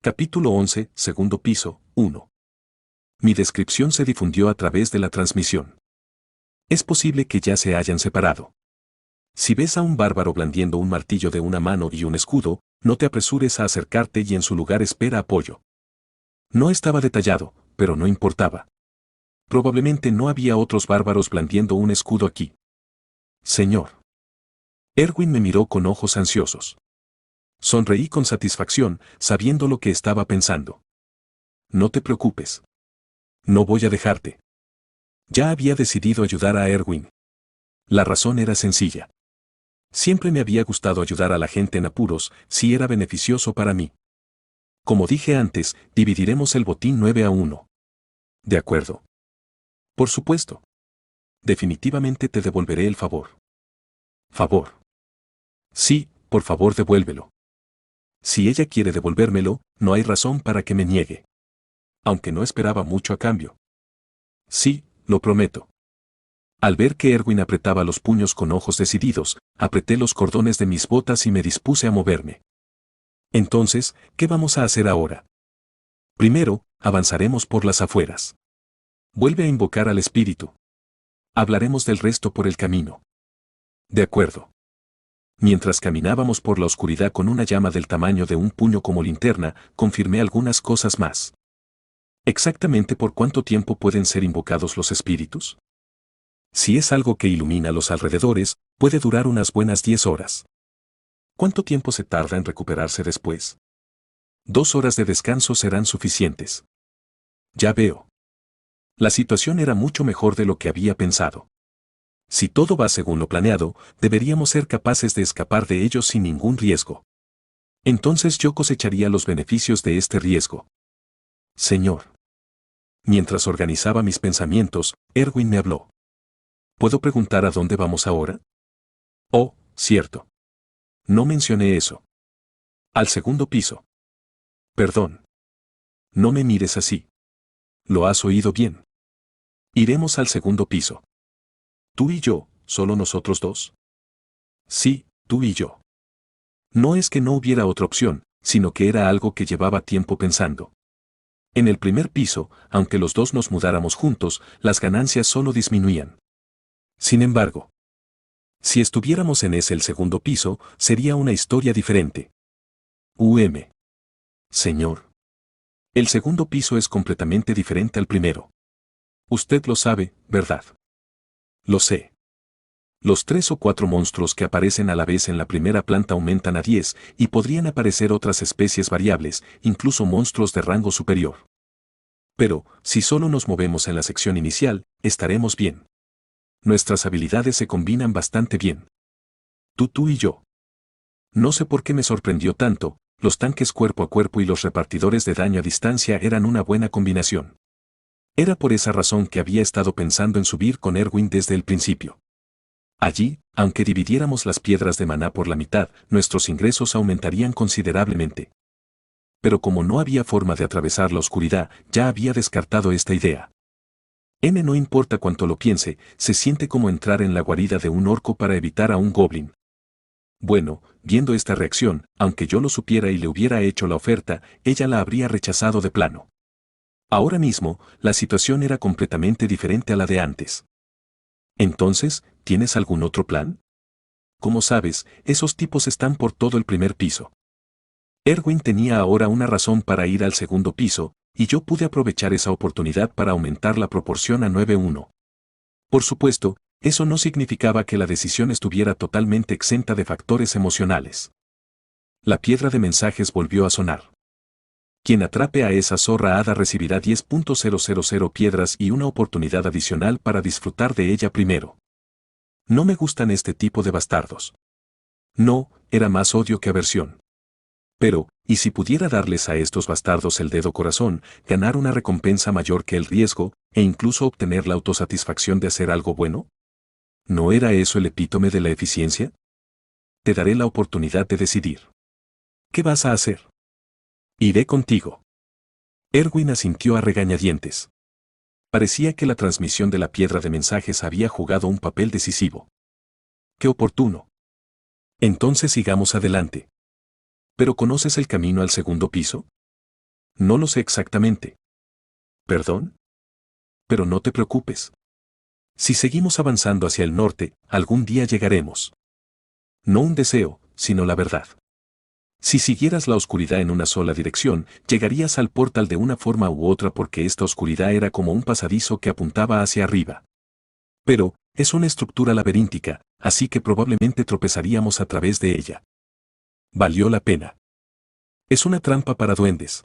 Capítulo 11, segundo piso, 1. Mi descripción se difundió a través de la transmisión. Es posible que ya se hayan separado. Si ves a un bárbaro blandiendo un martillo de una mano y un escudo, no te apresures a acercarte y en su lugar espera apoyo. No estaba detallado, pero no importaba. Probablemente no había otros bárbaros blandiendo un escudo aquí. Señor. Erwin me miró con ojos ansiosos. Sonreí con satisfacción, sabiendo lo que estaba pensando. No te preocupes. No voy a dejarte. Ya había decidido ayudar a Erwin. La razón era sencilla. Siempre me había gustado ayudar a la gente en apuros si era beneficioso para mí. Como dije antes, dividiremos el botín 9-1. ¿De acuerdo? Por supuesto. Definitivamente te devolveré el favor. ¿Favor? Sí, por favor devuélvelo. Si ella quiere devolvérmelo, no hay razón para que me niegue. Aunque no esperaba mucho a cambio. Sí, lo prometo. Al ver que Erwin apretaba los puños con ojos decididos, apreté los cordones de mis botas y me dispuse a moverme. Entonces, ¿qué vamos a hacer ahora? Primero, avanzaremos por las afueras. Vuelve a invocar al espíritu. Hablaremos del resto por el camino. De acuerdo. Mientras caminábamos por la oscuridad con una llama del tamaño de un puño como linterna, confirmé algunas cosas más. ¿Exactamente por cuánto tiempo pueden ser invocados los espíritus? Si es algo que ilumina los alrededores, puede durar unas buenas 10 horas. ¿Cuánto tiempo se tarda en recuperarse después? 2 horas de descanso serán suficientes. Ya veo. La situación era mucho mejor de lo que había pensado. Si todo va según lo planeado, deberíamos ser capaces de escapar de ellos sin ningún riesgo. Entonces yo cosecharía los beneficios de este riesgo. Señor. Mientras organizaba mis pensamientos, Erwin me habló. ¿Puedo preguntar a dónde vamos ahora? Oh, cierto. No mencioné eso. Al segundo piso. Perdón. No me mires así. ¿Lo has oído bien? Iremos al segundo piso. ¿Tú y yo, solo nosotros dos? Sí, tú y yo. No es que no hubiera otra opción, sino que era algo que llevaba tiempo pensando. En el primer piso, aunque los dos nos mudáramos juntos, las ganancias solo disminuían. Sin embargo, si estuviéramos en el segundo piso, sería una historia diferente. Señor. El segundo piso es completamente diferente al primero. Usted lo sabe, ¿verdad? Lo sé. Los 3 o 4 monstruos que aparecen a la vez en la primera planta aumentan a 10 y podrían aparecer otras especies variables, incluso monstruos de rango superior. Pero, si solo nos movemos en la sección inicial, estaremos bien. Nuestras habilidades se combinan bastante bien. Tú y yo. No sé por qué me sorprendió tanto, los tanques cuerpo a cuerpo y los repartidores de daño a distancia eran una buena combinación. Era por esa razón que había estado pensando en subir con Erwin desde el principio. Allí, aunque dividiéramos las piedras de maná por la mitad, nuestros ingresos aumentarían considerablemente. Pero como no había forma de atravesar la oscuridad, ya había descartado esta idea. No importa cuánto lo piense, se siente como entrar en la guarida de un orco para evitar a un goblin. Bueno, viendo esta reacción, aunque yo lo supiera y le hubiera hecho la oferta, ella la habría rechazado de plano. Ahora mismo, la situación era completamente diferente a la de antes. Entonces, ¿tienes algún otro plan? Como sabes, esos tipos están por todo el primer piso. Erwin tenía ahora una razón para ir al segundo piso, y yo pude aprovechar esa oportunidad para aumentar la proporción a 9-1. Por supuesto, eso no significaba que la decisión estuviera totalmente exenta de factores emocionales. La piedra de mensajes volvió a sonar. Quien atrape a esa zorra hada recibirá 10.000 piedras y una oportunidad adicional para disfrutar de ella primero. No me gustan este tipo de bastardos. No, era más odio que aversión. Pero, ¿y si pudiera darles a estos bastardos el dedo corazón, ganar una recompensa mayor que el riesgo, e incluso obtener la autosatisfacción de hacer algo bueno? ¿No era eso el epítome de la eficiencia? Te daré la oportunidad de decidir. ¿Qué vas a hacer? Iré contigo. Erwin asintió a regañadientes. Parecía que la transmisión de la piedra de mensajes había jugado un papel decisivo. ¡Qué oportuno! Entonces sigamos adelante. ¿Pero conoces el camino al segundo piso? No lo sé exactamente. ¿Perdón? Pero no te preocupes. Si seguimos avanzando hacia el norte, algún día llegaremos. No un deseo, sino la verdad. Si siguieras la oscuridad en una sola dirección, llegarías al portal de una forma u otra porque esta oscuridad era como un pasadizo que apuntaba hacia arriba. Pero, es una estructura laberíntica, así que probablemente tropezaríamos a través de ella. Valió la pena. Es una trampa para duendes.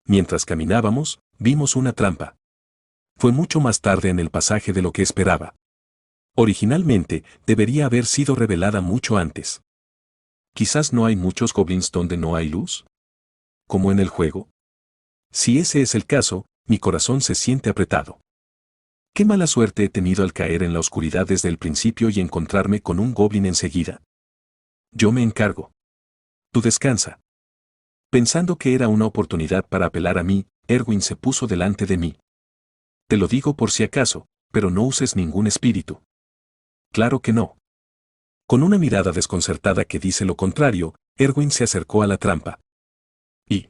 Mientras caminábamos, vimos una trampa. Fue mucho más tarde en el pasaje de lo que esperaba. Originalmente, debería haber sido revelada mucho antes. Quizás no hay muchos goblins donde no hay luz. ¿Como en el juego? Si ese es el caso, mi corazón se siente apretado. Qué mala suerte he tenido al caer en la oscuridad desde el principio y encontrarme con un goblin enseguida. Yo me encargo. Tú descansa. Pensando que era una oportunidad para apelar a mí, Erwin se puso delante de mí. Te lo digo por si acaso, pero no uses ningún espíritu. Claro que no. Con una mirada desconcertada que dice lo contrario, Erwin se acercó a la trampa. Y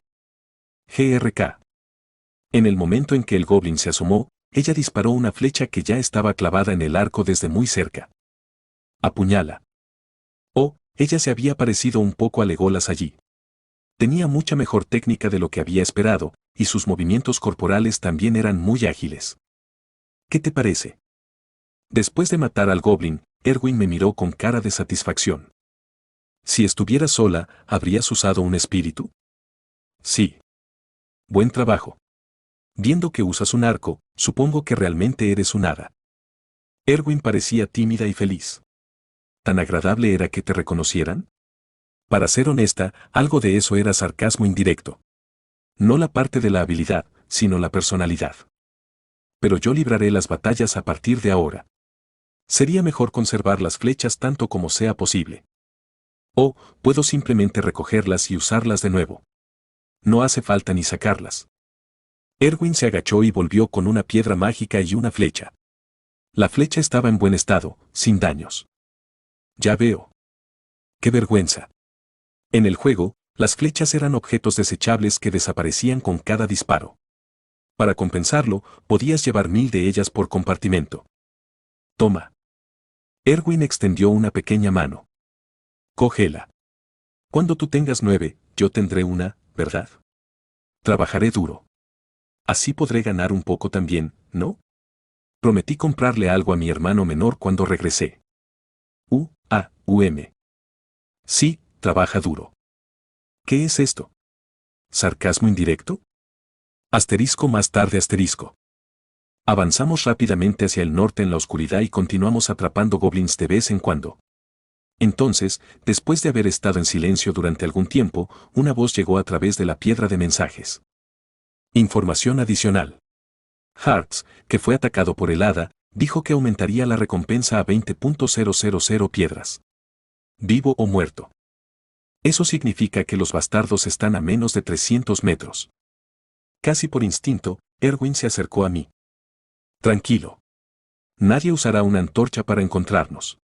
GRK. En el momento en que el goblin se asomó, ella disparó una flecha que ya estaba clavada en el arco desde muy cerca. Apuñala. Oh, ella se había parecido un poco a Legolas allí. Tenía mucha mejor técnica de lo que había esperado, y sus movimientos corporales también eran muy ágiles. ¿Qué te parece? Después de matar al goblin, Erwin me miró con cara de satisfacción. Si estuvieras sola, ¿habrías usado un espíritu? Sí. Buen trabajo. Viendo que usas un arco, supongo que realmente eres un hada. Erwin parecía tímida y feliz. ¿Tan agradable era que te reconocieran? Para ser honesta, algo de eso era sarcasmo indirecto. No la parte de la habilidad, sino la personalidad. Pero yo libraré las batallas a partir de ahora. Sería mejor conservar las flechas tanto como sea posible. O, puedo simplemente recogerlas y usarlas de nuevo. No hace falta ni sacarlas. Erwin se agachó y volvió con una piedra mágica y una flecha. La flecha estaba en buen estado, sin daños. Ya veo. ¡Qué vergüenza! En el juego, las flechas eran objetos desechables que desaparecían con cada disparo. Para compensarlo, podías llevar 1000 de ellas por compartimento. Toma. Erwin extendió una pequeña mano. Cógela. Cuando tú tengas 9, yo tendré una, ¿verdad? Trabajaré duro. Así podré ganar un poco también, ¿no? Prometí comprarle algo a mi hermano menor cuando regresé. U-A-U-M. Sí, trabaja duro. ¿Qué es esto? ¿Sarcasmo indirecto? Asterisco más tarde asterisco. Avanzamos rápidamente hacia el norte en la oscuridad y continuamos atrapando goblins de vez en cuando. Entonces, después de haber estado en silencio durante algún tiempo, una voz llegó a través de la piedra de mensajes. Información adicional. Hearts, que fue atacado por el hada, dijo que aumentaría la recompensa a 20.000 piedras. Vivo o muerto. Eso significa que los bastardos están a menos de 300 metros. Casi por instinto, Erwin se acercó a mí. Tranquilo. Nadie usará una antorcha para encontrarnos.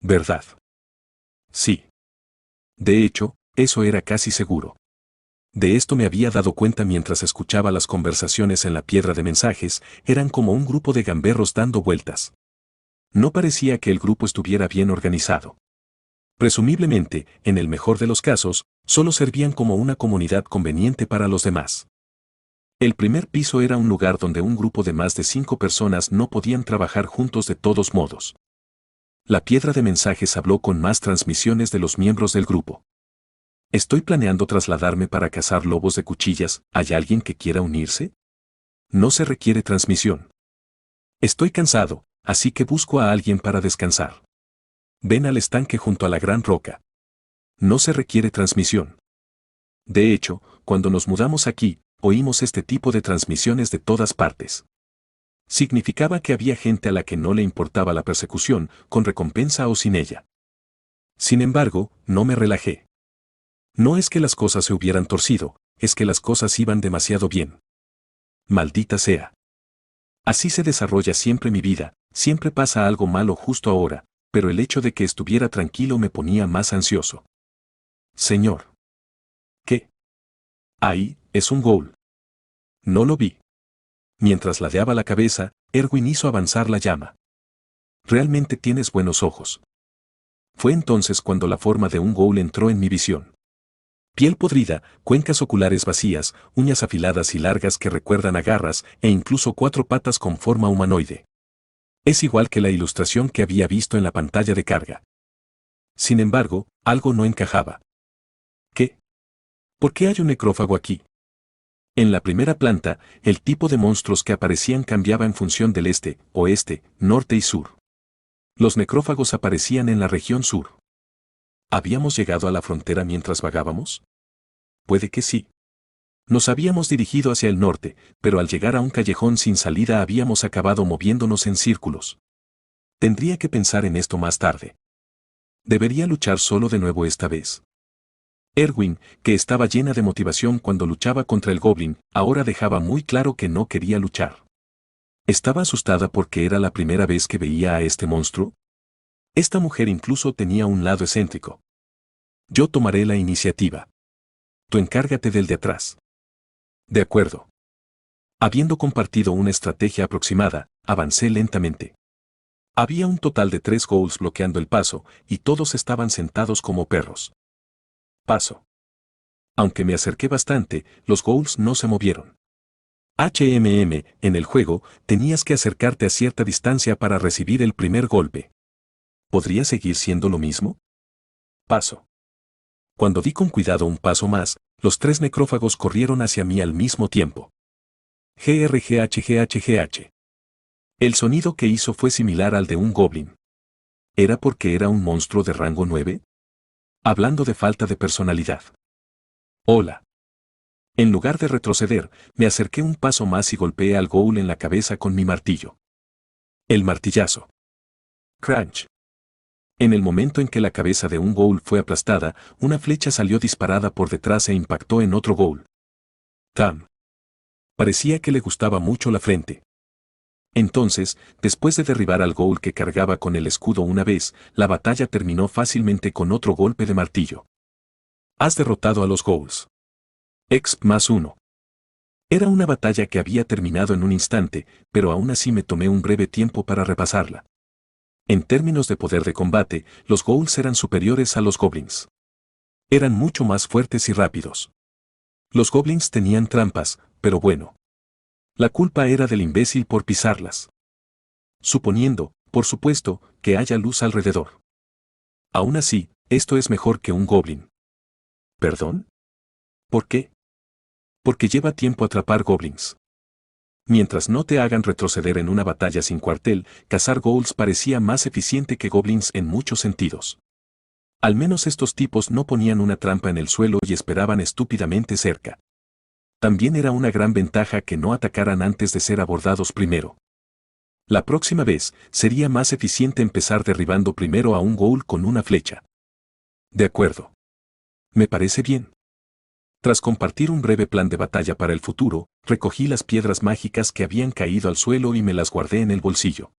¿Verdad? Sí. De hecho, eso era casi seguro. De esto me había dado cuenta mientras escuchaba las conversaciones en la piedra de mensajes, eran como un grupo de gamberros dando vueltas. No parecía que el grupo estuviera bien organizado. Presumiblemente, en el mejor de los casos, solo servían como una comunidad conveniente para los demás. El primer piso era un lugar donde un grupo de más de 5 personas no podían trabajar juntos de todos modos. La piedra de mensajes habló con más transmisiones de los miembros del grupo. Estoy planeando trasladarme para cazar lobos de cuchillas, ¿hay alguien que quiera unirse? No se requiere transmisión. Estoy cansado, así que busco a alguien para descansar. Ven al estanque junto a la gran roca. No se requiere transmisión. De hecho, cuando nos mudamos aquí, oímos este tipo de transmisiones de todas partes. Significaba que había gente a la que no le importaba la persecución, con recompensa o sin ella. Sin embargo, no me relajé. No es que las cosas se hubieran torcido, es que las cosas iban demasiado bien. Maldita sea. Así se desarrolla siempre mi vida, siempre pasa algo malo justo ahora, pero el hecho de que estuviera tranquilo me ponía más ansioso. Señor. ¿Qué? Ahí, es un ghoul. No lo vi. Mientras ladeaba la cabeza, Erwin hizo avanzar la llama. Realmente tienes buenos ojos. Fue entonces cuando la forma de un ghoul entró en mi visión. Piel podrida, cuencas oculares vacías, uñas afiladas y largas que recuerdan a garras, e incluso 4 patas con forma humanoide. Es igual que la ilustración que había visto en la pantalla de carga. Sin embargo, algo no encajaba. ¿Qué? ¿Por qué hay un necrófago aquí? En la primera planta, el tipo de monstruos que aparecían cambiaba en función del este, oeste, norte y sur. Los necrófagos aparecían en la región sur. ¿Habíamos llegado a la frontera mientras vagábamos? Puede que sí. Nos habíamos dirigido hacia el norte, pero al llegar a un callejón sin salida habíamos acabado moviéndonos en círculos. Tendría que pensar en esto más tarde. ¿Debería luchar solo de nuevo esta vez? Erwin, que estaba llena de motivación cuando luchaba contra el goblin, ahora dejaba muy claro que no quería luchar. ¿Estaba asustada porque era la primera vez que veía a este monstruo? Esta mujer incluso tenía un lado excéntrico. Yo tomaré la iniciativa. Tú encárgate del de atrás. De acuerdo. Habiendo compartido una estrategia aproximada, avancé lentamente. Había un total de 3 ghouls bloqueando el paso, y todos estaban sentados como perros. Paso. Aunque me acerqué bastante, los ghouls no se movieron. En el juego, tenías que acercarte a cierta distancia para recibir el primer golpe. ¿Podría seguir siendo lo mismo? Paso. Cuando di con cuidado un paso más, los 3 necrófagos corrieron hacia mí al mismo tiempo. GRGHGHGH. El sonido que hizo fue similar al de un goblin. ¿Era porque era un monstruo de rango 9? Hablando de falta de personalidad. Hola. En lugar de retroceder, me acerqué un paso más y golpeé al ghoul en la cabeza con mi martillo. El martillazo. Crunch. En el momento en que la cabeza de un ghoul fue aplastada, una flecha salió disparada por detrás e impactó en otro ghoul. Tam. Parecía que le gustaba mucho la frente. Entonces, después de derribar al ghoul que cargaba con el escudo una vez, la batalla terminó fácilmente con otro golpe de martillo. Has derrotado a los ghouls. Exp +1. Era una batalla que había terminado en un instante, pero aún así me tomé un breve tiempo para repasarla. En términos de poder de combate, los ghouls eran superiores a los goblins. Eran mucho más fuertes y rápidos. Los goblins tenían trampas, pero bueno. La culpa era del imbécil por pisarlas. Suponiendo, por supuesto, que haya luz alrededor. Aún así, esto es mejor que un goblin. ¿Perdón? ¿Por qué? Porque lleva tiempo atrapar goblins. Mientras no te hagan retroceder en una batalla sin cuartel, cazar ghouls parecía más eficiente que goblins en muchos sentidos. Al menos estos tipos no ponían una trampa en el suelo y esperaban estúpidamente cerca. También era una gran ventaja que no atacaran antes de ser abordados primero. La próxima vez, sería más eficiente empezar derribando primero a un ghoul con una flecha. De acuerdo. Me parece bien. Tras compartir un breve plan de batalla para el futuro, recogí las piedras mágicas que habían caído al suelo y me las guardé en el bolsillo.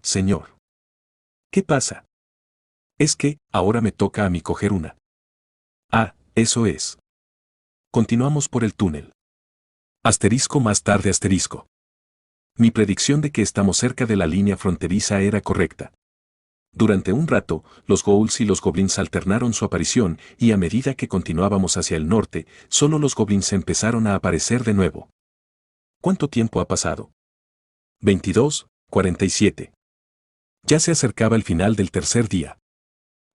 Señor. ¿Qué pasa? Es que, ahora me toca a mí coger una. Ah, eso es. Continuamos por el túnel. Asterisco más tarde asterisco. Mi predicción de que estamos cerca de la línea fronteriza era correcta. Durante un rato, los ghouls y los goblins alternaron su aparición y a medida que continuábamos hacia el norte, solo los goblins empezaron a aparecer de nuevo. ¿Cuánto tiempo ha pasado? 22:47. Ya se acercaba el final del tercer día.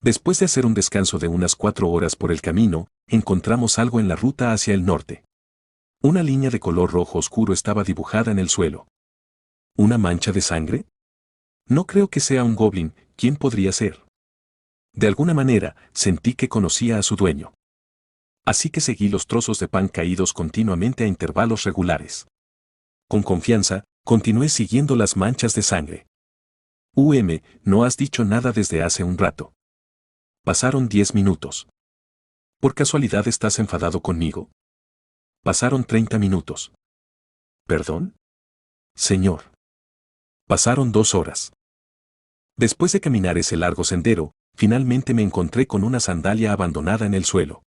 Después de hacer un descanso de unas 4 horas por el camino, encontramos algo en la ruta hacia el norte. Una línea de color rojo oscuro estaba dibujada en el suelo. ¿Una mancha de sangre? No creo que sea un goblin. ¿Quién podría ser? De alguna manera, sentí que conocía a su dueño. Así que seguí los trozos de pan caídos continuamente a intervalos regulares. Con confianza, continué siguiendo las manchas de sangre. No has dicho nada desde hace un rato. Pasaron 10 minutos. ¿Por casualidad estás enfadado conmigo? Pasaron 30 minutos. ¿Perdón? Señor. Pasaron 2 horas. Después de caminar ese largo sendero, finalmente me encontré con una sandalia abandonada en el suelo.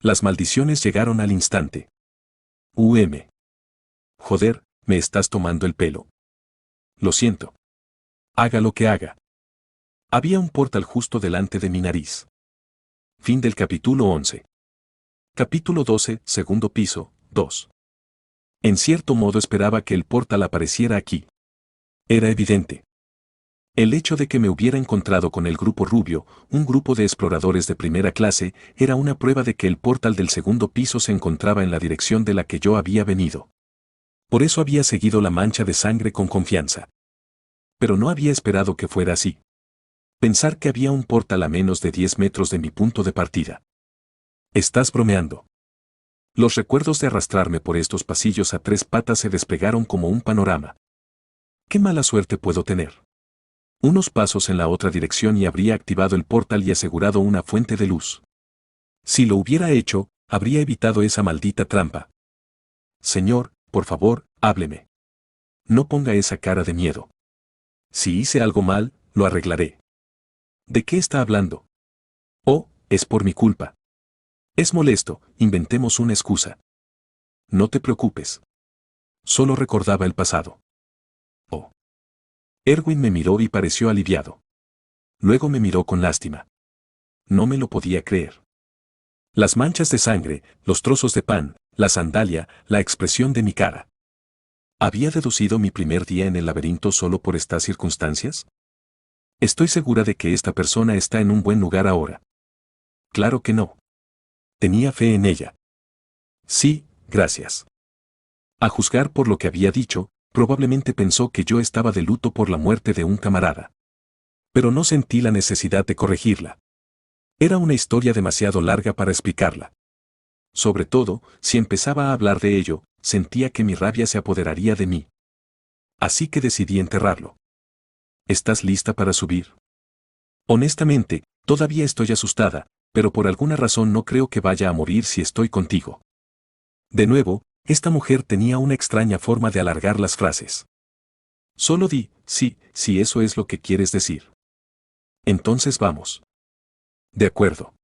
Las maldiciones llegaron al instante. Joder, me estás tomando el pelo. Lo siento. Haga lo que haga. Había un portal justo delante de mi nariz. Fin del capítulo 11. Capítulo 12, segundo piso, 2. En cierto modo esperaba que el portal apareciera aquí. Era evidente. El hecho de que me hubiera encontrado con el grupo rubio, un grupo de exploradores de primera clase, era una prueba de que el portal del segundo piso se encontraba en la dirección de la que yo había venido. Por eso había seguido la mancha de sangre con confianza. Pero no había esperado que fuera así. Pensar que había un portal a menos de 10 metros de mi punto de partida. Estás bromeando. Los recuerdos de arrastrarme por estos pasillos a 3 patas se desplegaron como un panorama. ¿Qué mala suerte puedo tener? Unos pasos en la otra dirección y habría activado el portal y asegurado una fuente de luz. Si lo hubiera hecho, habría evitado esa maldita trampa. Señor, por favor, hábleme. No ponga esa cara de miedo. Si hice algo mal, lo arreglaré. ¿De qué está hablando? Oh, es por mi culpa. Es molesto, inventemos una excusa. No te preocupes. Solo recordaba el pasado. Oh. Erwin me miró y pareció aliviado. Luego me miró con lástima. No me lo podía creer. Las manchas de sangre, los trozos de pan, la sandalia, la expresión de mi cara. ¿Había deducido mi primer día en el laberinto solo por estas circunstancias? Estoy segura de que esta persona está en un buen lugar ahora. Claro que no. Tenía fe en ella. Sí, gracias. A juzgar por lo que había dicho, probablemente pensó que yo estaba de luto por la muerte de un camarada. Pero no sentí la necesidad de corregirla. Era una historia demasiado larga para explicarla. Sobre todo, si empezaba a hablar de ello, sentía que mi rabia se apoderaría de mí. Así que decidí enterrarlo. ¿Estás lista para subir? Honestamente, todavía estoy asustada, pero por alguna razón no creo que vaya a morir si estoy contigo. De nuevo, esta mujer tenía una extraña forma de alargar las frases. Solo di, sí, si eso es lo que quieres decir. Entonces vamos. De acuerdo.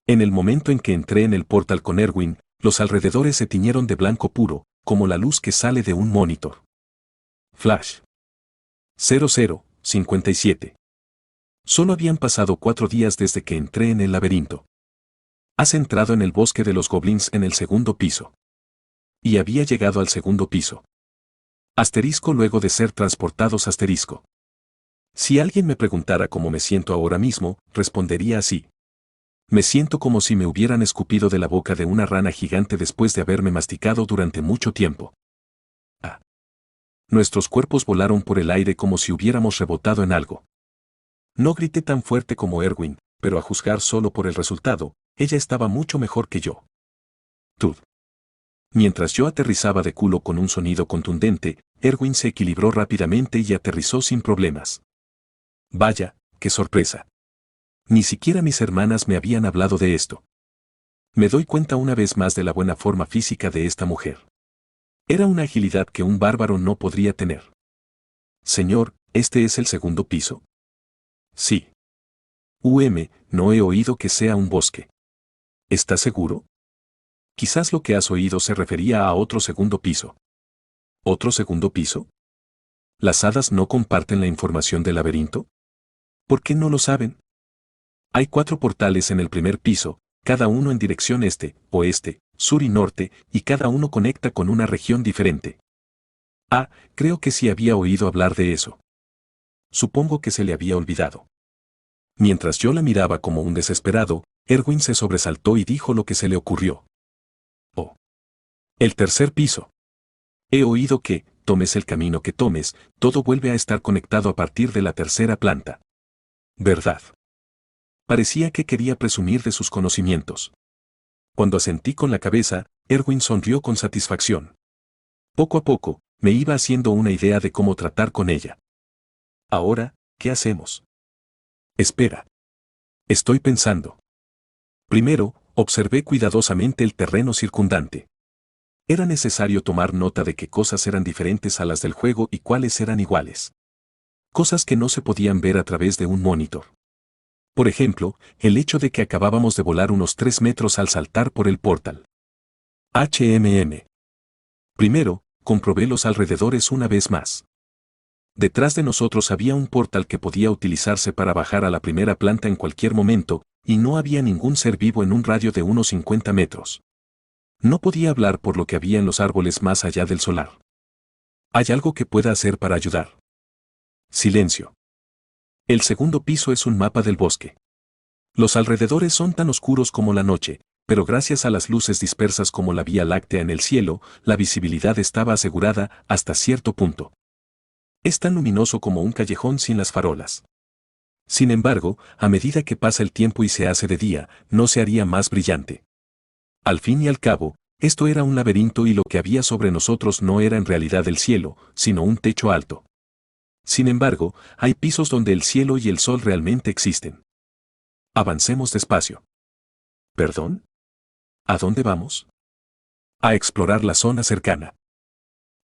En el momento en que entré en el portal con Erwin, los alrededores se tiñeron de blanco puro, como la luz que sale de un monitor. Flash. 0057. Solo habían pasado 4 días desde que entré en el laberinto. Has entrado en el bosque de los goblins en el segundo piso. Y había llegado al segundo piso. Asterisco luego de ser transportados asterisco. Si alguien me preguntara cómo me siento ahora mismo, respondería así. Me siento como si me hubieran escupido de la boca de una rana gigante después de haberme masticado durante mucho tiempo. Ah. Nuestros cuerpos volaron por el aire como si hubiéramos rebotado en algo. No grité tan fuerte como Erwin, pero a juzgar solo por el resultado, ella estaba mucho mejor que yo. Tud. Mientras yo aterrizaba de culo con un sonido contundente, Erwin se equilibró rápidamente y aterrizó sin problemas. Vaya, qué sorpresa. Ni siquiera mis hermanas me habían hablado de esto. Me doy cuenta una vez más de la buena forma física de esta mujer. Era una agilidad que un bárbaro no podría tener. Señor, ¿este es el segundo piso? Sí. No he oído que sea un bosque. ¿Estás seguro? Quizás lo que has oído se refería a otro segundo piso. ¿Otro segundo piso? ¿Las hadas no comparten la información del laberinto? ¿Por qué no lo saben? Hay 4 portales en el primer piso, cada uno en dirección este, oeste, sur y norte, y cada uno conecta con una región diferente. Ah, creo que sí había oído hablar de eso. Supongo que se le había olvidado. Mientras yo la miraba como un desesperado, Erwin se sobresaltó y dijo lo que se le ocurrió. Oh. El tercer piso. He oído que, tomes el camino que tomes, todo vuelve a estar conectado a partir de la tercera planta. ¿Verdad? Parecía que quería presumir de sus conocimientos. Cuando asentí con la cabeza, Erwin sonrió con satisfacción. Poco a poco, me iba haciendo una idea de cómo tratar con ella. Ahora, ¿qué hacemos? Espera. Estoy pensando. Primero, observé cuidadosamente el terreno circundante. Era necesario tomar nota de qué cosas eran diferentes a las del juego y cuáles eran iguales. Cosas que no se podían ver a través de un monitor. Por ejemplo, el hecho de que acabábamos de volar unos 3 metros al saltar por el portal. Primero, comprobé los alrededores una vez más. Detrás de nosotros había un portal que podía utilizarse para bajar a la primera planta en cualquier momento, y no había ningún ser vivo en un radio de unos 50 metros. No podía hablar por lo que había en los árboles más allá del solar. ¿Hay algo que pueda hacer para ayudar? Silencio. El segundo piso es un mapa del bosque. Los alrededores son tan oscuros como la noche, pero gracias a las luces dispersas como la Vía Láctea en el cielo, la visibilidad estaba asegurada hasta cierto punto. Es tan luminoso como un callejón sin las farolas. Sin embargo, a medida que pasa el tiempo y se hace de día, no se haría más brillante. Al fin y al cabo, esto era un laberinto y lo que había sobre nosotros no era en realidad el cielo, sino un techo alto. Sin embargo, hay pisos donde el cielo y el sol realmente existen. Avancemos despacio. ¿Perdón? ¿A dónde vamos? A explorar la zona cercana.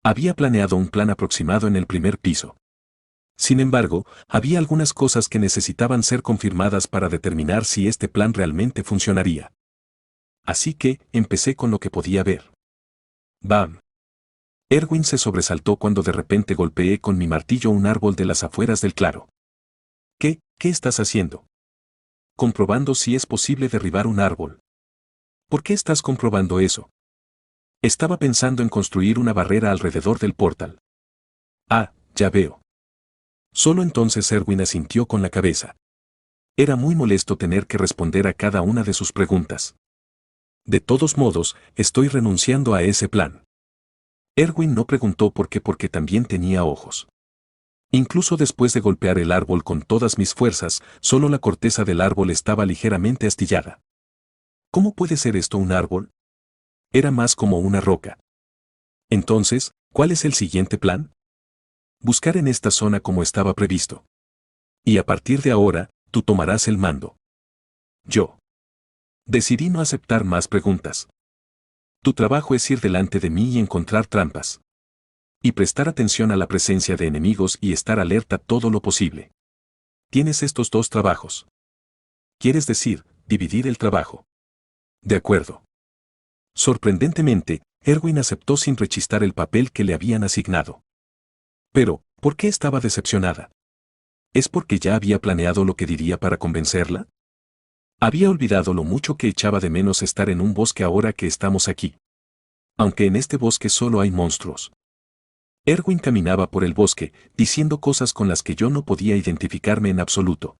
Había planeado un plan aproximado en el primer piso. Sin embargo, había algunas cosas que necesitaban ser confirmadas para determinar si este plan realmente funcionaría. Así que, empecé con lo que podía ver. ¡Bam! Erwin se sobresaltó cuando de repente golpeé con mi martillo un árbol de las afueras del claro. ¿Qué estás haciendo? Comprobando si es posible derribar un árbol. ¿Por qué estás comprobando eso? Estaba pensando en construir una barrera alrededor del portal. Ah, ya veo. Solo entonces Erwin asintió con la cabeza. Era muy molesto tener que responder a cada una de sus preguntas. De todos modos, estoy renunciando a ese plan. Erwin no preguntó por qué porque también tenía ojos. Incluso después de golpear el árbol con todas mis fuerzas, solo la corteza del árbol estaba ligeramente astillada. ¿Cómo puede ser esto un árbol? Era más como una roca. Entonces, ¿cuál es el siguiente plan? Buscar en esta zona como estaba previsto. Y a partir de ahora, tú tomarás el mando. Yo. Decidí no aceptar más preguntas. Tu trabajo es ir delante de mí y encontrar trampas. Y prestar atención a la presencia de enemigos y estar alerta todo lo posible. Tienes estos dos trabajos. ¿Quieres decir, dividir el trabajo? De acuerdo. Sorprendentemente, Erwin aceptó sin rechistar el papel que le habían asignado. Pero, ¿por qué estaba decepcionada? ¿Es porque ya había planeado lo que diría para convencerla? Había olvidado lo mucho que echaba de menos estar en un bosque ahora que estamos aquí. Aunque en este bosque solo hay monstruos. Erwin caminaba por el bosque, diciendo cosas con las que yo no podía identificarme en absoluto.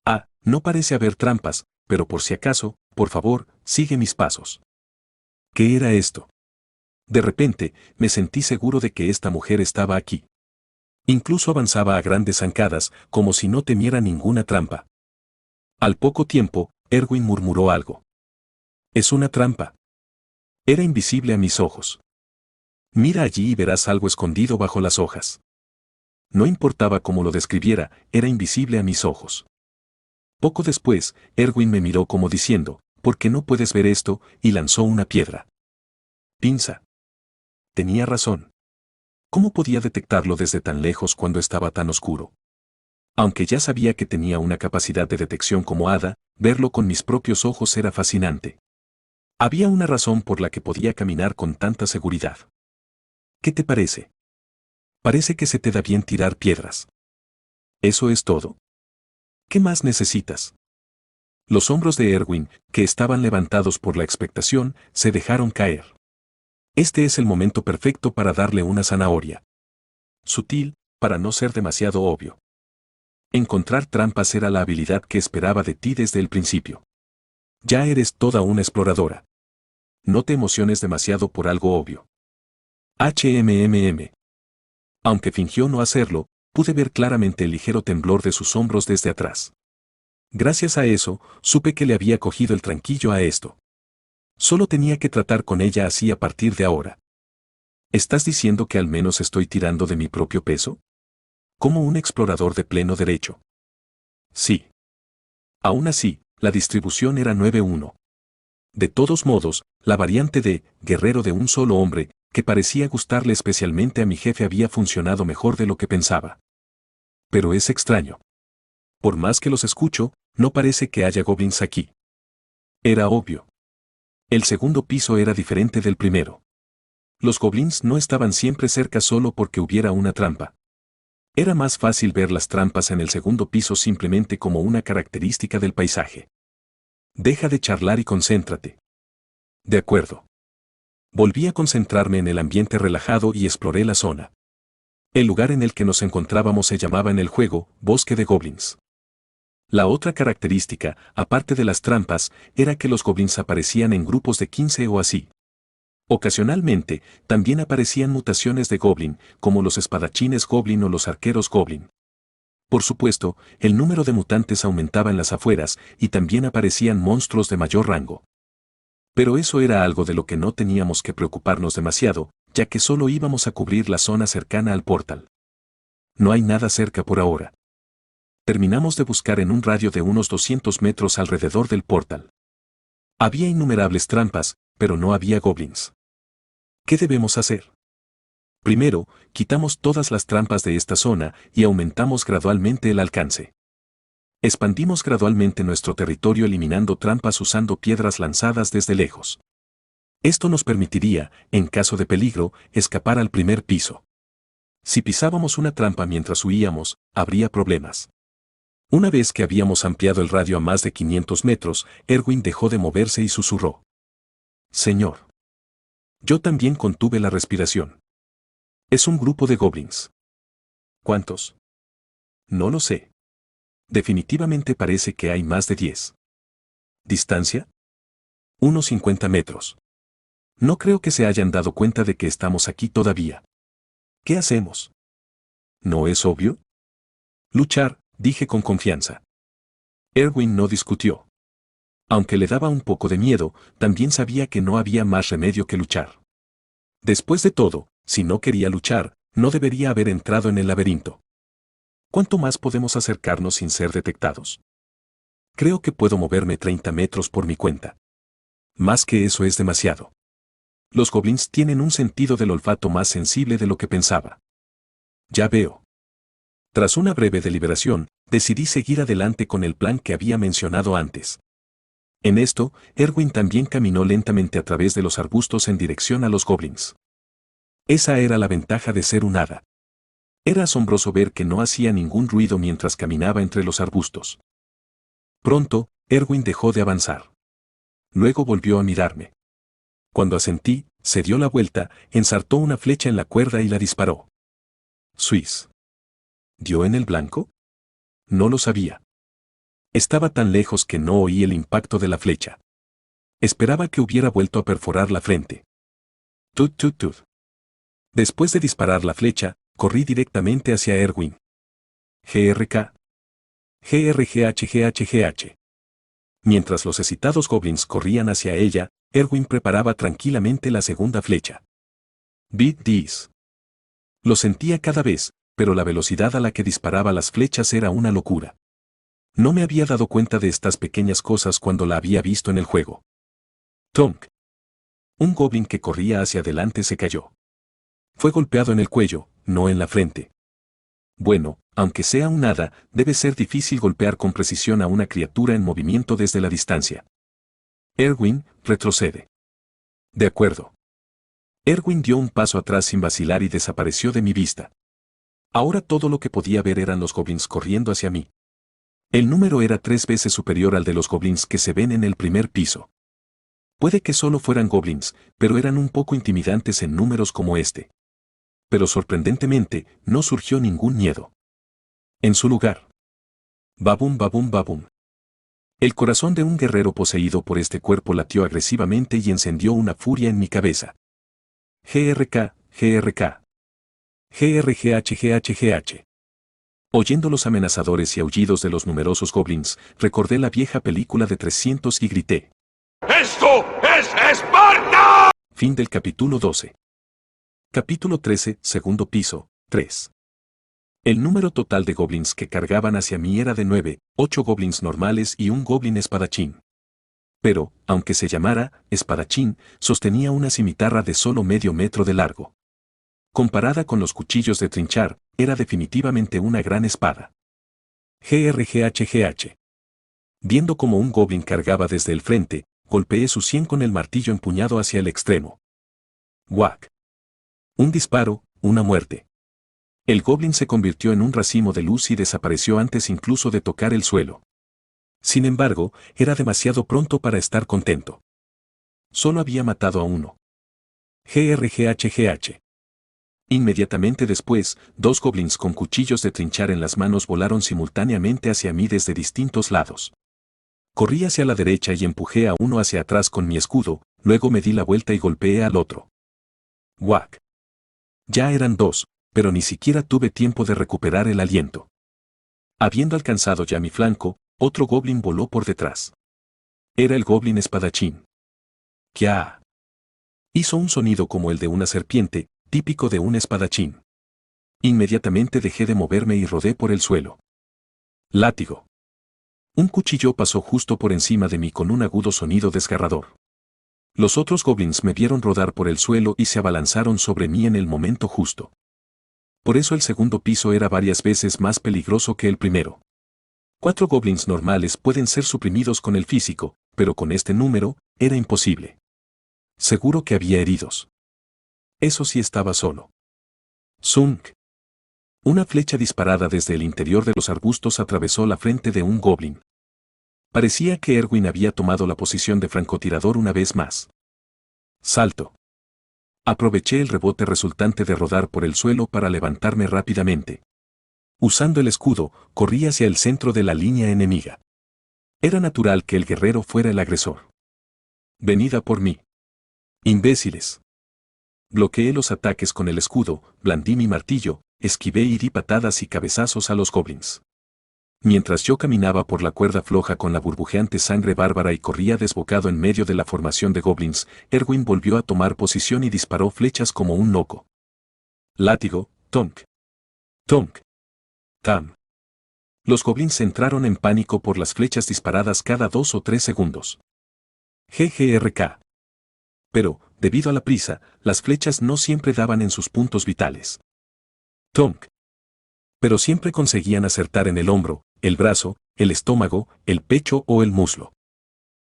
Ah, no parece haber trampas, pero por si acaso, por favor, sigue mis pasos. ¿Qué era esto? De repente, me sentí seguro de que esta mujer estaba aquí. Incluso avanzaba a grandes zancadas, como si no temiera ninguna trampa. Al poco tiempo, Erwin murmuró algo. Es una trampa. Era invisible a mis ojos. Mira allí y verás algo escondido bajo las hojas. No importaba cómo lo describiera, era invisible a mis ojos. Poco después, Erwin me miró como diciendo, ¿por qué no puedes ver esto?, y lanzó una piedra. Pinza. Tenía razón. ¿Cómo podía detectarlo desde tan lejos cuando estaba tan oscuro? Aunque ya sabía que tenía una capacidad de detección como hada, verlo con mis propios ojos era fascinante. Había una razón por la que podía caminar con tanta seguridad. ¿Qué te parece? Parece que se te da bien tirar piedras. ¿Eso es todo? ¿Qué más necesitas? Los hombros de Erwin, que estaban levantados por la expectación, se dejaron caer. Este es el momento perfecto para darle una zanahoria. Sutil, para no ser demasiado obvio. Encontrar trampas era la habilidad que esperaba de ti desde el principio. Ya eres toda una exploradora. No te emociones demasiado por algo obvio. Aunque fingió no hacerlo, pude ver claramente el ligero temblor de sus hombros desde atrás. Gracias a eso, supe que le había cogido el tranquillo a esto. Solo tenía que tratar con ella así a partir de ahora. ¿Estás diciendo que al menos estoy tirando de mi propio peso? Como un explorador de pleno derecho. Sí. Aún así, la distribución era 9-1. De todos modos, la variante de guerrero de un solo hombre, que parecía gustarle especialmente a mi jefe, había funcionado mejor de lo que pensaba. Pero es extraño. Por más que los escucho, No parece que haya goblins aquí. Era obvio. El segundo piso era diferente del primero. Los goblins no estaban siempre cerca solo porque hubiera una trampa. Era más fácil ver las trampas en el segundo piso simplemente como una característica del paisaje. Deja de charlar y concéntrate. De acuerdo. Volví a concentrarme en el ambiente relajado y exploré la zona. El lugar en el que nos encontrábamos se llamaba en el juego Bosque de Goblins. La otra característica, aparte de las trampas, era que los goblins aparecían en grupos de 15 o así. Ocasionalmente, también aparecían mutaciones de goblin, como los espadachines goblin o los arqueros goblin. Por supuesto, el número de mutantes aumentaba en las afueras y también aparecían monstruos de mayor rango. Pero eso era algo de lo que no teníamos que preocuparnos demasiado, ya que solo íbamos a cubrir la zona cercana al portal. No hay nada cerca por ahora. Terminamos de buscar en un radio de unos 200 metros alrededor del portal. Había innumerables trampas, pero no había goblins. ¿Qué debemos hacer? Primero, quitamos todas las trampas de esta zona y aumentamos gradualmente el alcance. Expandimos gradualmente nuestro territorio eliminando trampas usando piedras lanzadas desde lejos. Esto nos permitiría, en caso de peligro, escapar al primer piso. Si pisábamos una trampa mientras huíamos, habría problemas. Una vez que habíamos ampliado el radio a más de 500 metros, Erwin dejó de moverse y susurró. Señor. Yo también contuve la respiración. Es un grupo de goblins. ¿Cuántos? No lo sé. Definitivamente parece que hay más de 10. ¿Distancia? Unos 50 metros. No creo que se hayan dado cuenta de que estamos aquí todavía. ¿Qué hacemos? ¿No es obvio? Luchar, dije con confianza. Erwin no discutió. Aunque le daba un poco de miedo, también sabía que no había más remedio que luchar. Después de todo, si no quería luchar, no debería haber entrado en el laberinto. ¿Cuánto más podemos acercarnos sin ser detectados? Creo que puedo moverme 30 metros por mi cuenta. Más que eso es demasiado. Los goblins tienen un sentido del olfato más sensible de lo que pensaba. Ya veo. Tras una breve deliberación, decidí seguir adelante con el plan que había mencionado antes. En esto, Erwin también caminó lentamente a través de los arbustos en dirección a los goblins. Esa era la ventaja de ser un hada. Era asombroso ver que no hacía ningún ruido mientras caminaba entre los arbustos. Pronto, Erwin dejó de avanzar. Luego volvió a mirarme. Cuando asentí, se dio la vuelta, ensartó una flecha en la cuerda y la disparó. Suiz. ¿Dio en el blanco? No lo sabía. Estaba tan lejos que no oí el impacto de la flecha. Esperaba que hubiera vuelto a perforar la frente. Tut tut tut. Después de disparar la flecha, corrí directamente hacia Erwin. GRK. GRGHGHGH. Mientras los excitados goblins corrían hacia ella, Erwin preparaba tranquilamente la segunda flecha. Beat this. Lo sentía cada vez, pero la velocidad a la que disparaba las flechas era una locura. No me había dado cuenta de estas pequeñas cosas cuando la había visto en el juego. Tonk. Un goblin que corría hacia adelante se cayó. Fue golpeado en el cuello, no en la frente. Bueno, aunque sea un hada, debe ser difícil golpear con precisión a una criatura en movimiento desde la distancia. Erwin, retrocede. De acuerdo. Erwin dio un paso atrás sin vacilar y desapareció de mi vista. Ahora todo lo que podía ver eran los goblins corriendo hacia mí. El número era 3 veces superior al de los goblins que se ven en el primer piso. Puede que solo fueran goblins, pero eran un poco intimidantes en números como este. Pero sorprendentemente, no surgió ningún miedo. En su lugar. Babum babum babum. El corazón de un guerrero poseído por este cuerpo latió agresivamente y encendió una furia en mi cabeza. GRK, GRK. GRGHGHGH. Oyendo los amenazadores y aullidos de los numerosos goblins, recordé la vieja película de 300 y grité. ¡Esto es Esparta! Fin del capítulo 12. Capítulo 13, segundo piso, 3. El número total de goblins que cargaban hacia mí era de 9, 8 goblins normales y un goblin espadachín. Pero, aunque se llamara espadachín, sostenía una cimitarra de solo medio metro de largo. Comparada con los cuchillos de trinchar, era definitivamente una gran espada. GRGHGH. Viendo cómo un goblin cargaba desde el frente, golpeé su sien con el martillo empuñado hacia el extremo. ¡Whack! Un disparo, una muerte. El goblin se convirtió en un racimo de luz y desapareció antes incluso de tocar el suelo. Sin embargo, era demasiado pronto para estar contento. Solo había matado a uno. GRGHGH. Inmediatamente después, 2 goblins con cuchillos de trinchar en las manos volaron simultáneamente hacia mí desde distintos lados. Corrí hacia la derecha y empujé a uno hacia atrás con mi escudo, luego me di la vuelta y golpeé al otro. ¡Whack! Ya eran 2, pero ni siquiera tuve tiempo de recuperar el aliento. Habiendo alcanzado ya mi flanco, otro goblin voló por detrás. Era el goblin espadachín. ¡Kia! Hizo un sonido como el de una serpiente, típico de un espadachín. Inmediatamente dejé de moverme y rodé por el suelo. Látigo. Un cuchillo pasó justo por encima de mí con un agudo sonido desgarrador. Los otros goblins me vieron rodar por el suelo y se abalanzaron sobre mí en el momento justo. Por eso el segundo piso era varias veces más peligroso que el primero. 4 goblins normales pueden ser suprimidos con el físico, pero con este número, era imposible. Seguro que había heridos. Eso sí estaba solo. Zunk. Una flecha disparada desde el interior de los arbustos atravesó la frente de un goblin. Parecía que Erwin había tomado la posición de francotirador una vez más. Salto. Aproveché el rebote resultante de rodar por el suelo para levantarme rápidamente. Usando el escudo, corrí hacia el centro de la línea enemiga. Era natural que el guerrero fuera el agresor. Venid a por mí. Imbéciles. Bloqueé los ataques con el escudo, blandí mi martillo, esquivé y di patadas y cabezazos a los goblins. Mientras yo caminaba por la cuerda floja con la burbujeante sangre bárbara y corría desbocado en medio de la formación de goblins, Erwin volvió a tomar posición y disparó flechas como un loco. Látigo, tonk. Tonk. Tam. Los goblins entraron en pánico por las flechas disparadas cada 2 o 3 segundos. GGRK. Pero, debido a la prisa, las flechas no siempre daban en sus puntos vitales. Tonk. Pero siempre conseguían acertar en el hombro, el brazo, el estómago, el pecho o el muslo.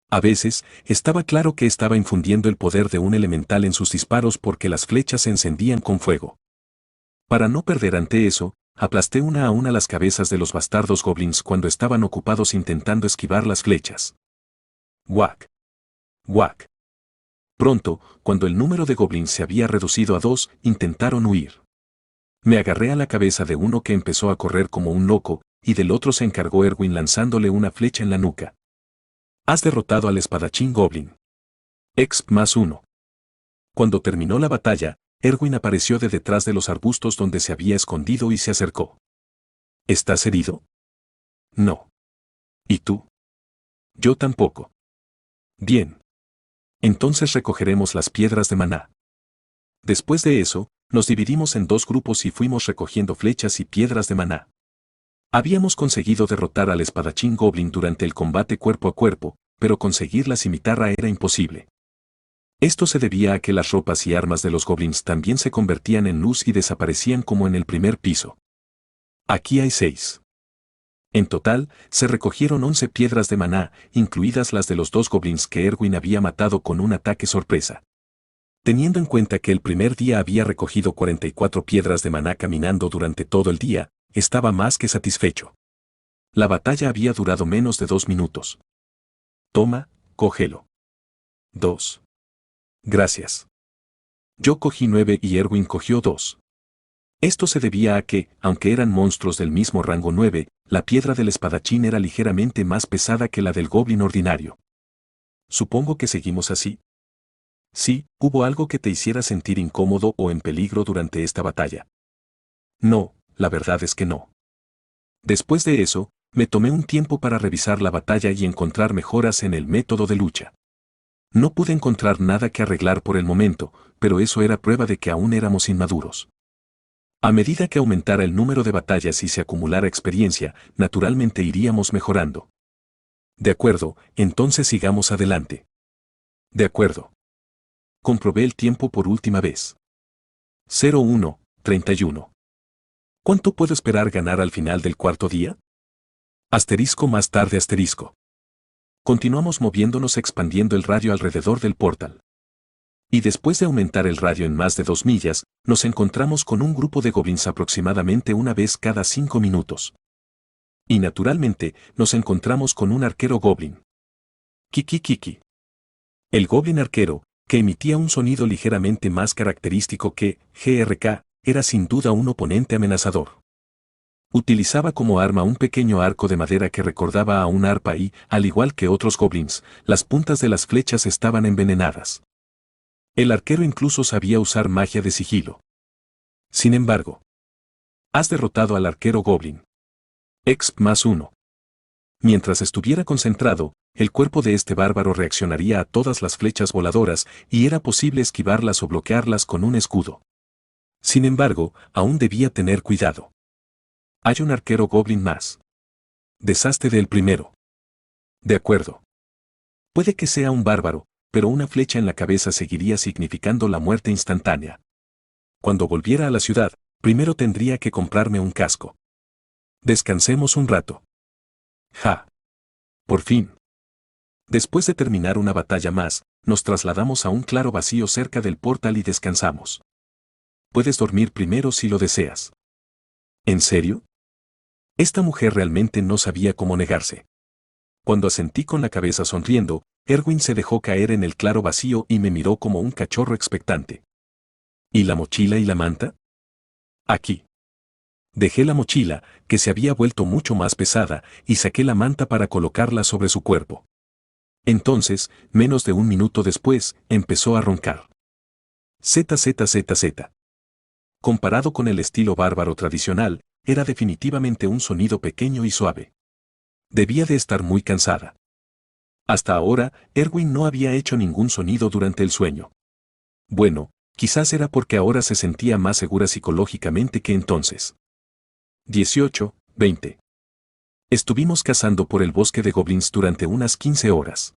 A veces, estaba claro que estaba infundiendo el poder de un elemental en sus disparos porque las flechas se encendían con fuego. Para no perder ante eso, aplasté una a una las cabezas de los bastardos goblins cuando estaban ocupados intentando esquivar las flechas. Whack. Whack. Pronto, cuando el número de goblins se había reducido a 2, intentaron huir. Me agarré a la cabeza de uno que empezó a correr como un loco, y del otro se encargó Erwin lanzándole una flecha en la nuca. Has derrotado al espadachín goblin. Exp +1. Cuando terminó la batalla, Erwin apareció de detrás de los arbustos donde se había escondido y se acercó. ¿Estás herido? No. ¿Y tú? Yo tampoco. Bien. Entonces recogeremos las piedras de maná. Después de eso, nos dividimos en 2 grupos y fuimos recogiendo flechas y piedras de maná. Habíamos conseguido derrotar al espadachín goblin durante el combate cuerpo a cuerpo, pero conseguir la cimitarra era imposible. Esto se debía a que las ropas y armas de los goblins también se convertían en luz y desaparecían como en el primer piso. Aquí hay 6. En total, se recogieron 11 piedras de maná, incluidas las de los 2 goblins que Erwin había matado con un ataque sorpresa. Teniendo en cuenta que el primer día había recogido 44 piedras de maná caminando durante todo el día, estaba más que satisfecho. La batalla había durado menos de 2 minutos. Toma, cógelo. 2. Gracias. Yo cogí 9 y Erwin cogió 2. Esto se debía a que, aunque eran monstruos del mismo rango 9, la piedra del espadachín era ligeramente más pesada que la del goblin ordinario. Supongo que seguimos así. Sí, ¿hubo algo que te hiciera sentir incómodo o en peligro durante esta batalla? No, la verdad es que no. Después de eso, me tomé un tiempo para revisar la batalla y encontrar mejoras en el método de lucha. No pude encontrar nada que arreglar por el momento, pero eso era prueba de que aún éramos inmaduros. A medida que aumentara el número de batallas y se acumulara experiencia, naturalmente iríamos mejorando. De acuerdo, entonces sigamos adelante. De acuerdo. Comprobé el tiempo por última vez. 01:31. ¿Cuánto puedo esperar ganar al final del cuarto día? Asterisco más tarde asterisco. Continuamos moviéndonos expandiendo el radio alrededor del portal. Y después de aumentar el radio en más de 2 millas, nos encontramos con un grupo de goblins aproximadamente una vez cada 5 minutos. Y naturalmente, nos encontramos con un arquero goblin. Kiki Kiki. El goblin arquero, que emitía un sonido ligeramente más característico que GRK, era sin duda un oponente amenazador. Utilizaba como arma un pequeño arco de madera que recordaba a un arpa y, al igual que otros goblins, las puntas de las flechas estaban envenenadas. El arquero incluso sabía usar magia de sigilo. Sin embargo, has derrotado al arquero goblin. Exp +1. Mientras estuviera concentrado, el cuerpo de este bárbaro reaccionaría a todas las flechas voladoras y era posible esquivarlas o bloquearlas con un escudo. Sin embargo, aún debía tener cuidado. Hay un arquero goblin más. Deshazte del primero. De acuerdo. Puede que sea un bárbaro, pero una flecha en la cabeza seguiría significando la muerte instantánea. Cuando volviera a la ciudad, primero tendría que comprarme un casco. Descansemos un rato. Ja. Por fin. Después de terminar una batalla más, nos trasladamos a un claro vacío cerca del portal y descansamos. Puedes dormir primero si lo deseas. ¿En serio? Esta mujer realmente no sabía cómo negarse. Cuando asentí con la cabeza sonriendo, Erwin se dejó caer en el claro vacío y me miró como un cachorro expectante. ¿Y la mochila y la manta? Aquí. Dejé la mochila, que se había vuelto mucho más pesada, y saqué la manta para colocarla sobre su cuerpo. Entonces, menos de un minuto después, empezó a roncar. ZZZZ. Comparado con el estilo bárbaro tradicional, era definitivamente un sonido pequeño y suave. Debía de estar muy cansada. Hasta ahora, Erwin no había hecho ningún sonido durante el sueño. Bueno, quizás era porque ahora se sentía más segura psicológicamente que entonces. 18:20. Estuvimos cazando por el bosque de goblins durante unas 15 horas.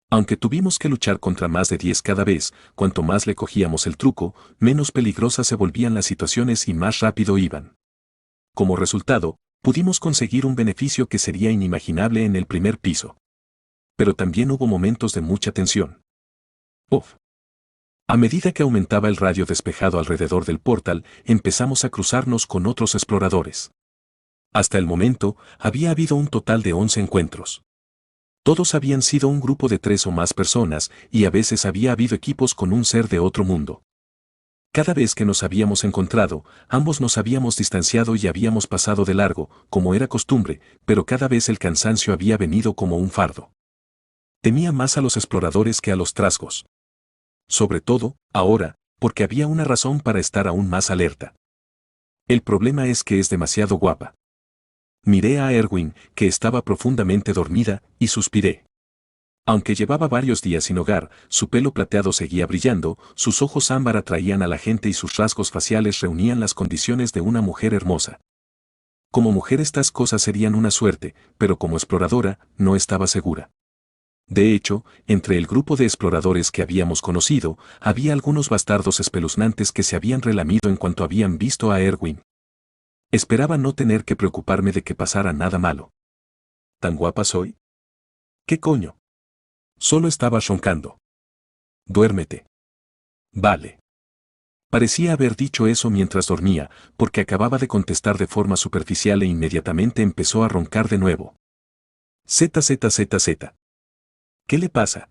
Aunque tuvimos que luchar contra más de 10 cada vez, cuanto más le cogíamos el truco, menos peligrosas se volvían las situaciones y más rápido iban. Como resultado, pudimos conseguir un beneficio que sería inimaginable en el primer piso. Pero también hubo momentos de mucha tensión. Uf. A medida que aumentaba el radio despejado alrededor del portal, empezamos a cruzarnos con otros exploradores. Hasta el momento, había habido un total de 11 encuentros. Todos habían sido un grupo de 3 o más personas, y a veces había habido equipos con un ser de otro mundo. Cada vez que nos habíamos encontrado, ambos nos habíamos distanciado y habíamos pasado de largo, como era costumbre, pero cada vez el cansancio había venido como un fardo. Temía más a los exploradores que a los trasgos. Sobre todo, ahora, porque había una razón para estar aún más alerta. El problema es que es demasiado guapa. Miré a Erwin, que estaba profundamente dormida, y suspiré. Aunque llevaba varios días sin hogar, su pelo plateado seguía brillando, sus ojos ámbar atraían a la gente y sus rasgos faciales reunían las condiciones de una mujer hermosa. Como mujer estas cosas serían una suerte, pero como exploradora, no estaba segura. De hecho, entre el grupo de exploradores que habíamos conocido, había algunos bastardos espeluznantes que se habían relamido en cuanto habían visto a Erwin. Esperaba no tener que preocuparme de que pasara nada malo. ¿Tan guapa soy? ¿Qué coño? Solo estaba roncando. Duérmete. Vale. Parecía haber dicho eso mientras dormía, porque acababa de contestar de forma superficial e inmediatamente empezó a roncar de nuevo. ZZZZ. ¿Qué le pasa?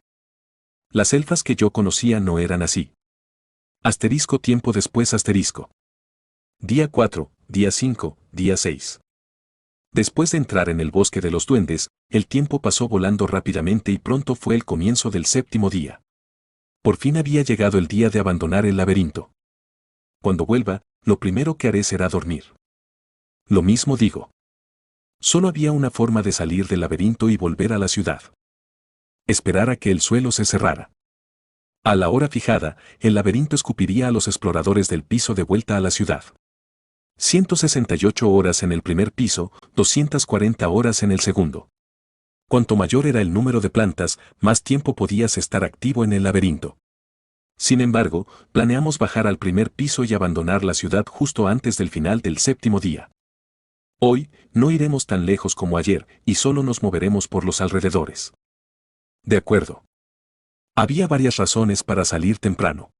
Las elfas que yo conocía no eran así. Asterisco tiempo después asterisco. Día 4, día 5, día 6. Después de entrar en el bosque de los duendes, el tiempo pasó volando rápidamente y pronto fue el comienzo del 7º día. Por fin había llegado el día de abandonar el laberinto. Cuando vuelva, lo primero que haré será dormir. Lo mismo digo. Solo había una forma de salir del laberinto y volver a la ciudad. Esperar a que el suelo se cerrara. A la hora fijada, el laberinto escupiría a los exploradores del piso de vuelta a la ciudad. 168 horas en el primer piso, 240 horas en el segundo. Cuanto mayor era el número de plantas, más tiempo podías estar activo en el laberinto. Sin embargo, planeamos bajar al primer piso y abandonar la ciudad justo antes del final del 7º día. Hoy, no iremos tan lejos como ayer, y solo nos moveremos por los alrededores. De acuerdo. Había varias razones para salir temprano.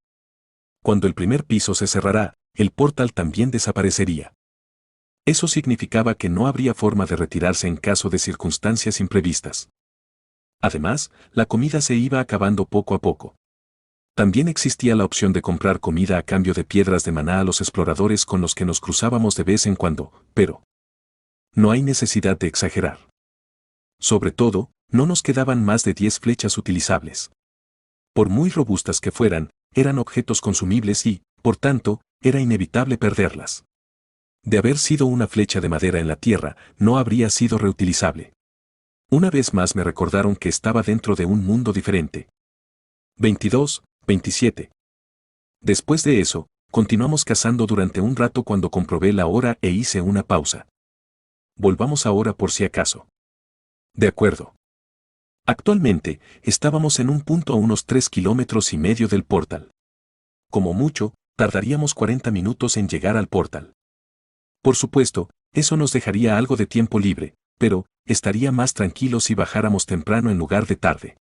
Cuando el primer piso se cerrara, el portal también desaparecería. Eso significaba que no habría forma de retirarse en caso de circunstancias imprevistas. Además, la comida se iba acabando poco a poco. También existía la opción de comprar comida a cambio de piedras de maná a los exploradores con los que nos cruzábamos de vez en cuando, pero no hay necesidad de exagerar. Sobre todo, no nos quedaban más de 10 flechas utilizables. Por muy robustas que fueran, eran objetos consumibles y, por tanto, era inevitable perderlas. De haber sido una flecha de madera en la tierra, no habría sido reutilizable. Una vez más me recordaron que estaba dentro de un mundo diferente. 22, 27. Después de eso, continuamos cazando durante un rato cuando comprobé la hora e hice una pausa. Volvamos ahora por si acaso. De acuerdo. Actualmente, estábamos en un punto a unos 3,5 km del portal. Como mucho, tardaríamos 40 minutos en llegar al portal. Por supuesto, eso nos dejaría algo de tiempo libre, pero estaría más tranquilo si bajáramos temprano en lugar de tarde.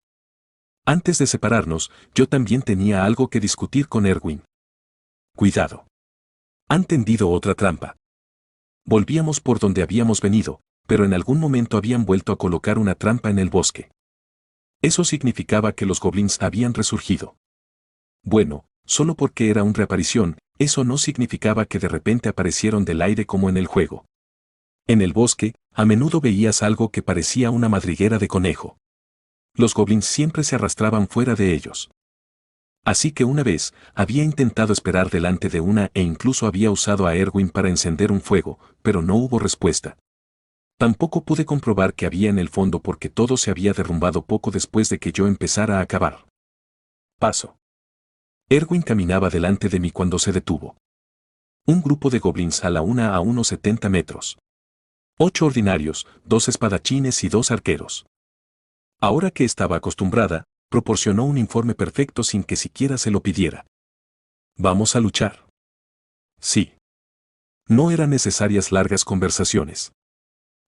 Antes de separarnos, yo también tenía algo que discutir con Erwin. Cuidado. Han tendido otra trampa. Volvíamos por donde habíamos venido, pero en algún momento habían vuelto a colocar una trampa en el bosque. Eso significaba que los goblins habían resurgido. Bueno, solo porque era una reaparición, eso no significaba que de repente aparecieron del aire como en el juego. En el bosque, a menudo veías algo que parecía una madriguera de conejo. Los goblins siempre se arrastraban fuera de ellos. Así que una vez, había intentado esperar delante de una e incluso había usado a Erwin para encender un fuego, pero no hubo respuesta. Tampoco pude comprobar qué había en el fondo porque todo se había derrumbado poco después de que yo empezara a cavar. Paso. Erwin caminaba delante de mí cuando se detuvo. Un grupo de goblins a la una a unos 70 metros. 8 ordinarios, 2 espadachines y 2 arqueros. Ahora que estaba acostumbrada, proporcionó un informe perfecto sin que siquiera se lo pidiera. ¿Vamos a luchar? Sí. No eran necesarias largas conversaciones.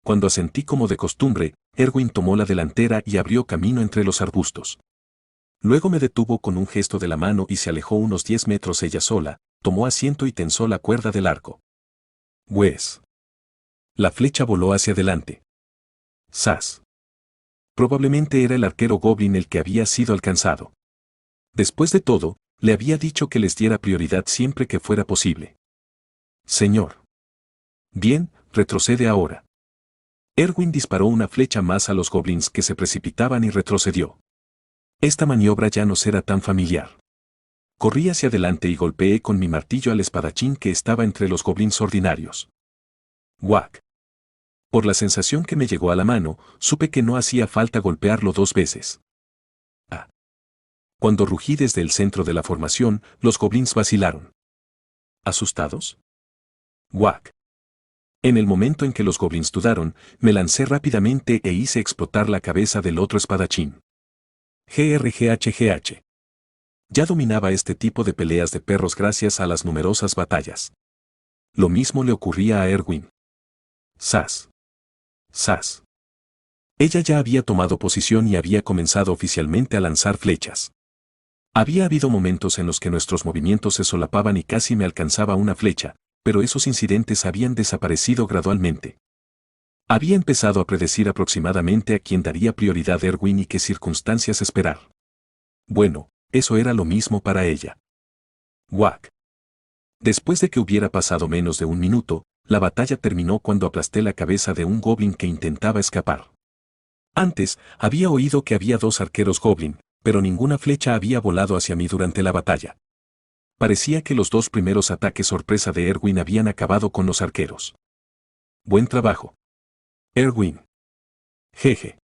Cuando asentí como de costumbre, Erwin tomó la delantera y abrió camino entre los arbustos. Luego me detuvo con un gesto de la mano y se alejó unos 10 metros ella sola, tomó asiento y tensó la cuerda del arco. Pues. La flecha voló hacia adelante. ¡Zas! Probablemente era el arquero goblin el que había sido alcanzado. Después de todo, le había dicho que les diera prioridad siempre que fuera posible. Señor. Bien, retrocede ahora. Erwin disparó una flecha más a los goblins que se precipitaban y retrocedió. Esta maniobra ya no será tan familiar. Corrí hacia adelante y golpeé con mi martillo al espadachín que estaba entre los goblins ordinarios. ¡Guac! Por la sensación que me llegó a la mano, supe que no hacía falta golpearlo 2 veces. Ah. Cuando rugí desde el centro de la formación, los goblins vacilaron. ¿Asustados? ¡Guac! En el momento en que los goblins dudaron, me lancé rápidamente e hice explotar la cabeza del otro espadachín. GRGHGH. Ya dominaba este tipo de peleas de perros gracias a las numerosas batallas. Lo mismo le ocurría a Erwin. ¡Zas! ¡Zas! Ella ya había tomado posición y había comenzado oficialmente a lanzar flechas. Había habido momentos en los que nuestros movimientos se solapaban y casi me alcanzaba una flecha, pero esos incidentes habían desaparecido gradualmente. Había empezado a predecir aproximadamente a quién daría prioridad Erwin y qué circunstancias esperar. Bueno, eso era lo mismo para ella. ¡Guac! Después de que hubiera pasado menos de un minuto, la batalla terminó cuando aplasté la cabeza de un goblin que intentaba escapar. Antes, había oído que había 2 arqueros goblin, pero ninguna flecha había volado hacia mí durante la batalla. Parecía que los 2 primeros ataques sorpresa de Erwin habían acabado con los arqueros. Buen trabajo. Erwin. Jeje.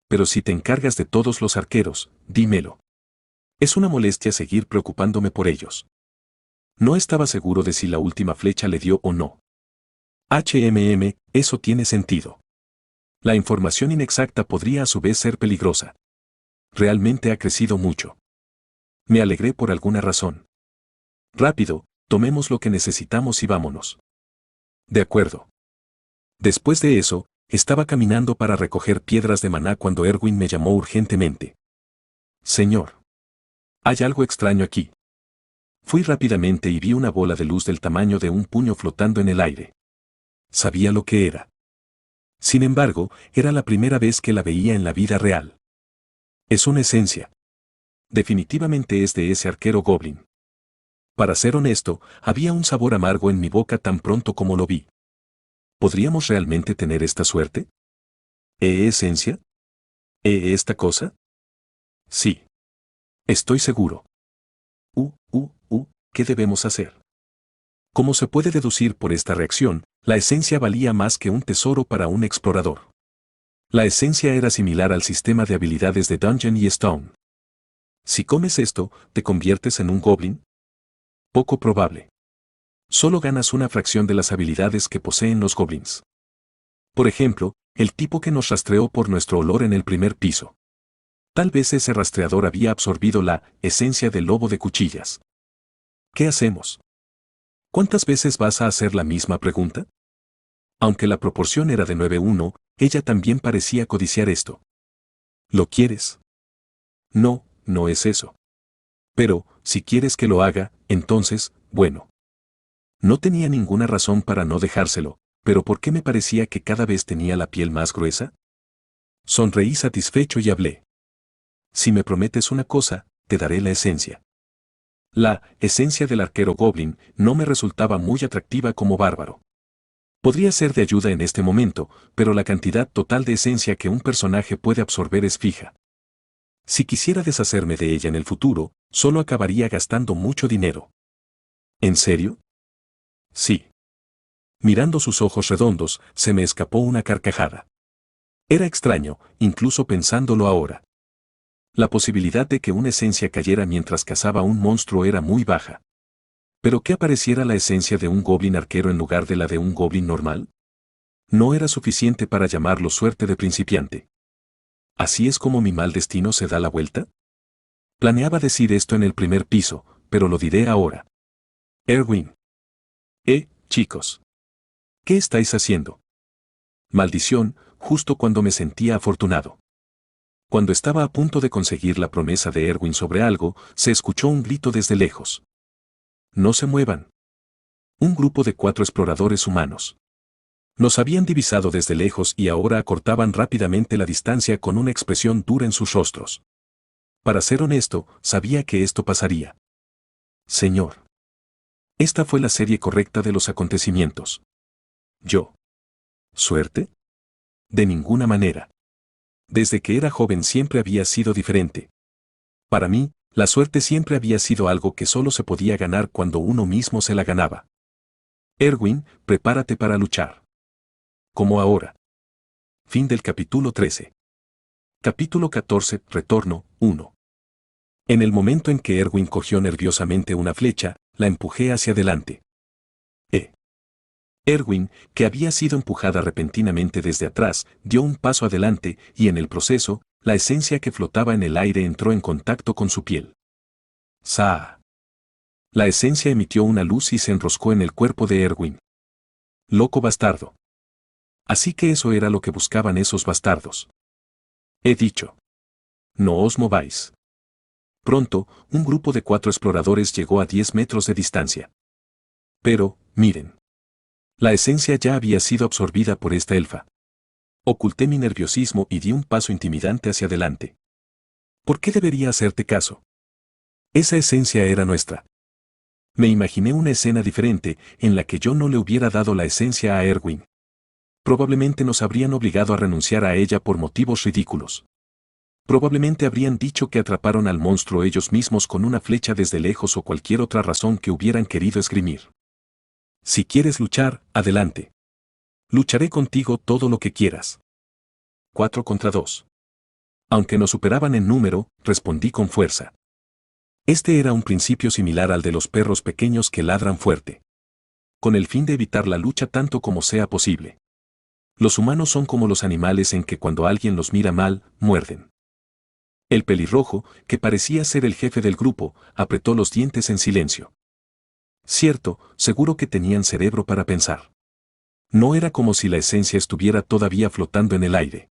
Pero si te encargas de todos los arqueros, dímelo. Es una molestia seguir preocupándome por ellos. No estaba seguro de si la última flecha le dio o no. Eso tiene sentido. La información inexacta podría a su vez ser peligrosa. Realmente ha crecido mucho. Me alegré por alguna razón. Rápido, tomemos lo que necesitamos y vámonos. De acuerdo. Después de eso, Estaba caminando para recoger piedras de maná cuando Erwin me llamó urgentemente. Señor. Hay algo extraño aquí. Fui rápidamente y vi una bola de luz del tamaño de un puño flotando en el aire. Sabía lo que era. Sin embargo, era la primera vez que la veía en la vida real. Es una esencia. Definitivamente es de ese arquero goblin. Para ser honesto, había un sabor amargo en mi boca tan pronto como lo vi. ¿Podríamos realmente tener esta suerte? ¿Esencia? ¿Esta cosa? Sí. Estoy seguro. ¿Qué debemos hacer? Como se puede deducir por esta reacción, la esencia valía más que un tesoro para un explorador. La esencia era similar al sistema de habilidades de Dungeon y Stone. Si comes esto, ¿te conviertes en un goblin? Poco probable. Solo ganas una fracción de las habilidades que poseen los goblins. Por ejemplo, el tipo que nos rastreó por nuestro olor en el primer piso. Tal vez ese rastreador había absorbido la esencia del lobo de cuchillas. ¿Qué hacemos? ¿Cuántas veces vas a hacer la misma pregunta? Aunque la proporción era de 9-1, ella también parecía codiciar esto. ¿Lo quieres? No, no es eso. Pero, si quieres que lo haga, entonces, bueno. No tenía ninguna razón para no dejárselo, pero ¿por qué me parecía que cada vez tenía la piel más gruesa? Sonreí satisfecho y hablé. Si me prometes una cosa, te daré la esencia. La esencia del arquero goblin no me resultaba muy atractiva como bárbaro. Podría ser de ayuda en este momento, pero la cantidad total de esencia que un personaje puede absorber es fija. Si quisiera deshacerme de ella en el futuro, solo acabaría gastando mucho dinero. ¿En serio? Sí. Mirando sus ojos redondos, se me escapó una carcajada. Era extraño, incluso pensándolo ahora. La posibilidad de que una esencia cayera mientras cazaba un monstruo era muy baja. ¿Pero qué apareciera la esencia de un goblin arquero en lugar de la de un goblin normal? No era suficiente para llamarlo suerte de principiante. ¿Así es como mi mal destino se da la vuelta? Planeaba decir esto en el primer piso, pero lo diré ahora. Erwin. Chicos. ¿Qué estáis haciendo? Maldición, justo cuando me sentía afortunado. Cuando estaba a punto de conseguir la promesa de Erwin sobre algo, se escuchó un grito desde lejos. No se muevan. Un grupo de 4 exploradores humanos. Nos habían divisado desde lejos y ahora acortaban rápidamente la distancia con una expresión dura en sus rostros. Para ser honesto, sabía que esto pasaría. Señor. Esta fue la serie correcta de los acontecimientos. Yo. ¿Suerte? De ninguna manera. Desde que era joven siempre había sido diferente. Para mí, la suerte siempre había sido algo que solo se podía ganar cuando uno mismo se la ganaba. Erwin, prepárate para luchar. Como ahora. Fin del capítulo 13. Capítulo 14, Retorno, 1. En el momento en que Erwin cogió nerviosamente una flecha, la empujé hacia adelante. Erwin, que había sido empujada repentinamente desde atrás, dio un paso adelante y en el proceso, la esencia que flotaba en el aire entró en contacto con su piel. ¡Saa! La esencia emitió una luz y se enroscó en el cuerpo de Erwin. Loco bastardo. Así que eso era lo que buscaban esos bastardos. He dicho. No os mováis. Pronto, un grupo de 4 exploradores llegó a 10 metros de distancia. Pero, miren. La esencia ya había sido absorbida por esta elfa. Oculté mi nerviosismo y di un paso intimidante hacia adelante. ¿Por qué debería hacerte caso? Esa esencia era nuestra. Me imaginé una escena diferente en la que yo no le hubiera dado la esencia a Erwin. Probablemente nos habrían obligado a renunciar a ella por motivos ridículos. Probablemente habrían dicho que atraparon al monstruo ellos mismos con una flecha desde lejos o cualquier otra razón que hubieran querido esgrimir. Si quieres luchar, adelante. Lucharé contigo todo lo que quieras. 4 contra 2. Aunque nos superaban en número, respondí con fuerza. Este era un principio similar al de los perros pequeños que ladran fuerte. Con el fin de evitar la lucha tanto como sea posible. Los humanos son como los animales en que cuando alguien los mira mal, muerden. El pelirrojo, que parecía ser el jefe del grupo, apretó los dientes en silencio. Cierto, seguro que tenían cerebro para pensar. No era como si la esencia estuviera todavía flotando en el aire.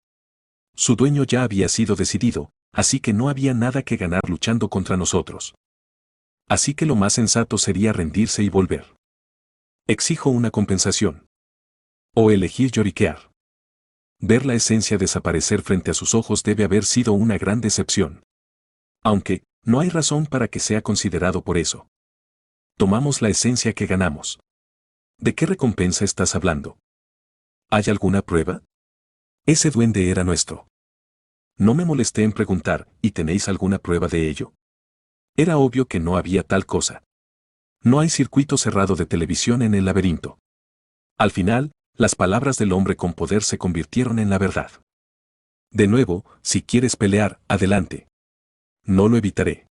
Su dueño ya había sido decidido, así que no había nada que ganar luchando contra nosotros. Así que lo más sensato sería rendirse y volver. Exijo una compensación. O elegir lloriquear. Ver la esencia desaparecer frente a sus ojos debe haber sido una gran decepción. Aunque, no hay razón para que sea considerado por eso. Tomamos la esencia que ganamos. ¿De qué recompensa estás hablando? ¿Hay alguna prueba? Ese duende era nuestro. No me molesté en preguntar, ¿y tenéis alguna prueba de ello? Era obvio que no había tal cosa. No hay circuito cerrado de televisión en el laberinto. Al final, las palabras del hombre con poder se convirtieron en la verdad. De nuevo, si quieres pelear, adelante. No lo evitaré.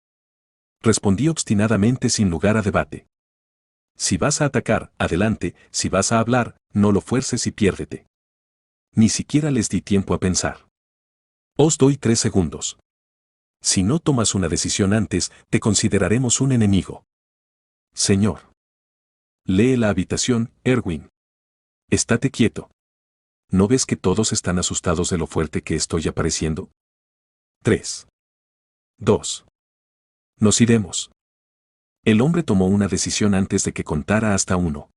Respondí obstinadamente sin lugar a debate. Si vas a atacar, adelante, si vas a hablar, no lo fuerces y piérdete. Ni siquiera les di tiempo a pensar. Os doy 3 segundos. Si no tomas una decisión antes, te consideraremos un enemigo. Señor. Lee la habitación, Erwin. Estate quieto. ¿No ves que todos están asustados de lo fuerte que estoy apareciendo? 3. 2. Nos iremos. El hombre tomó una decisión antes de que contara hasta 1.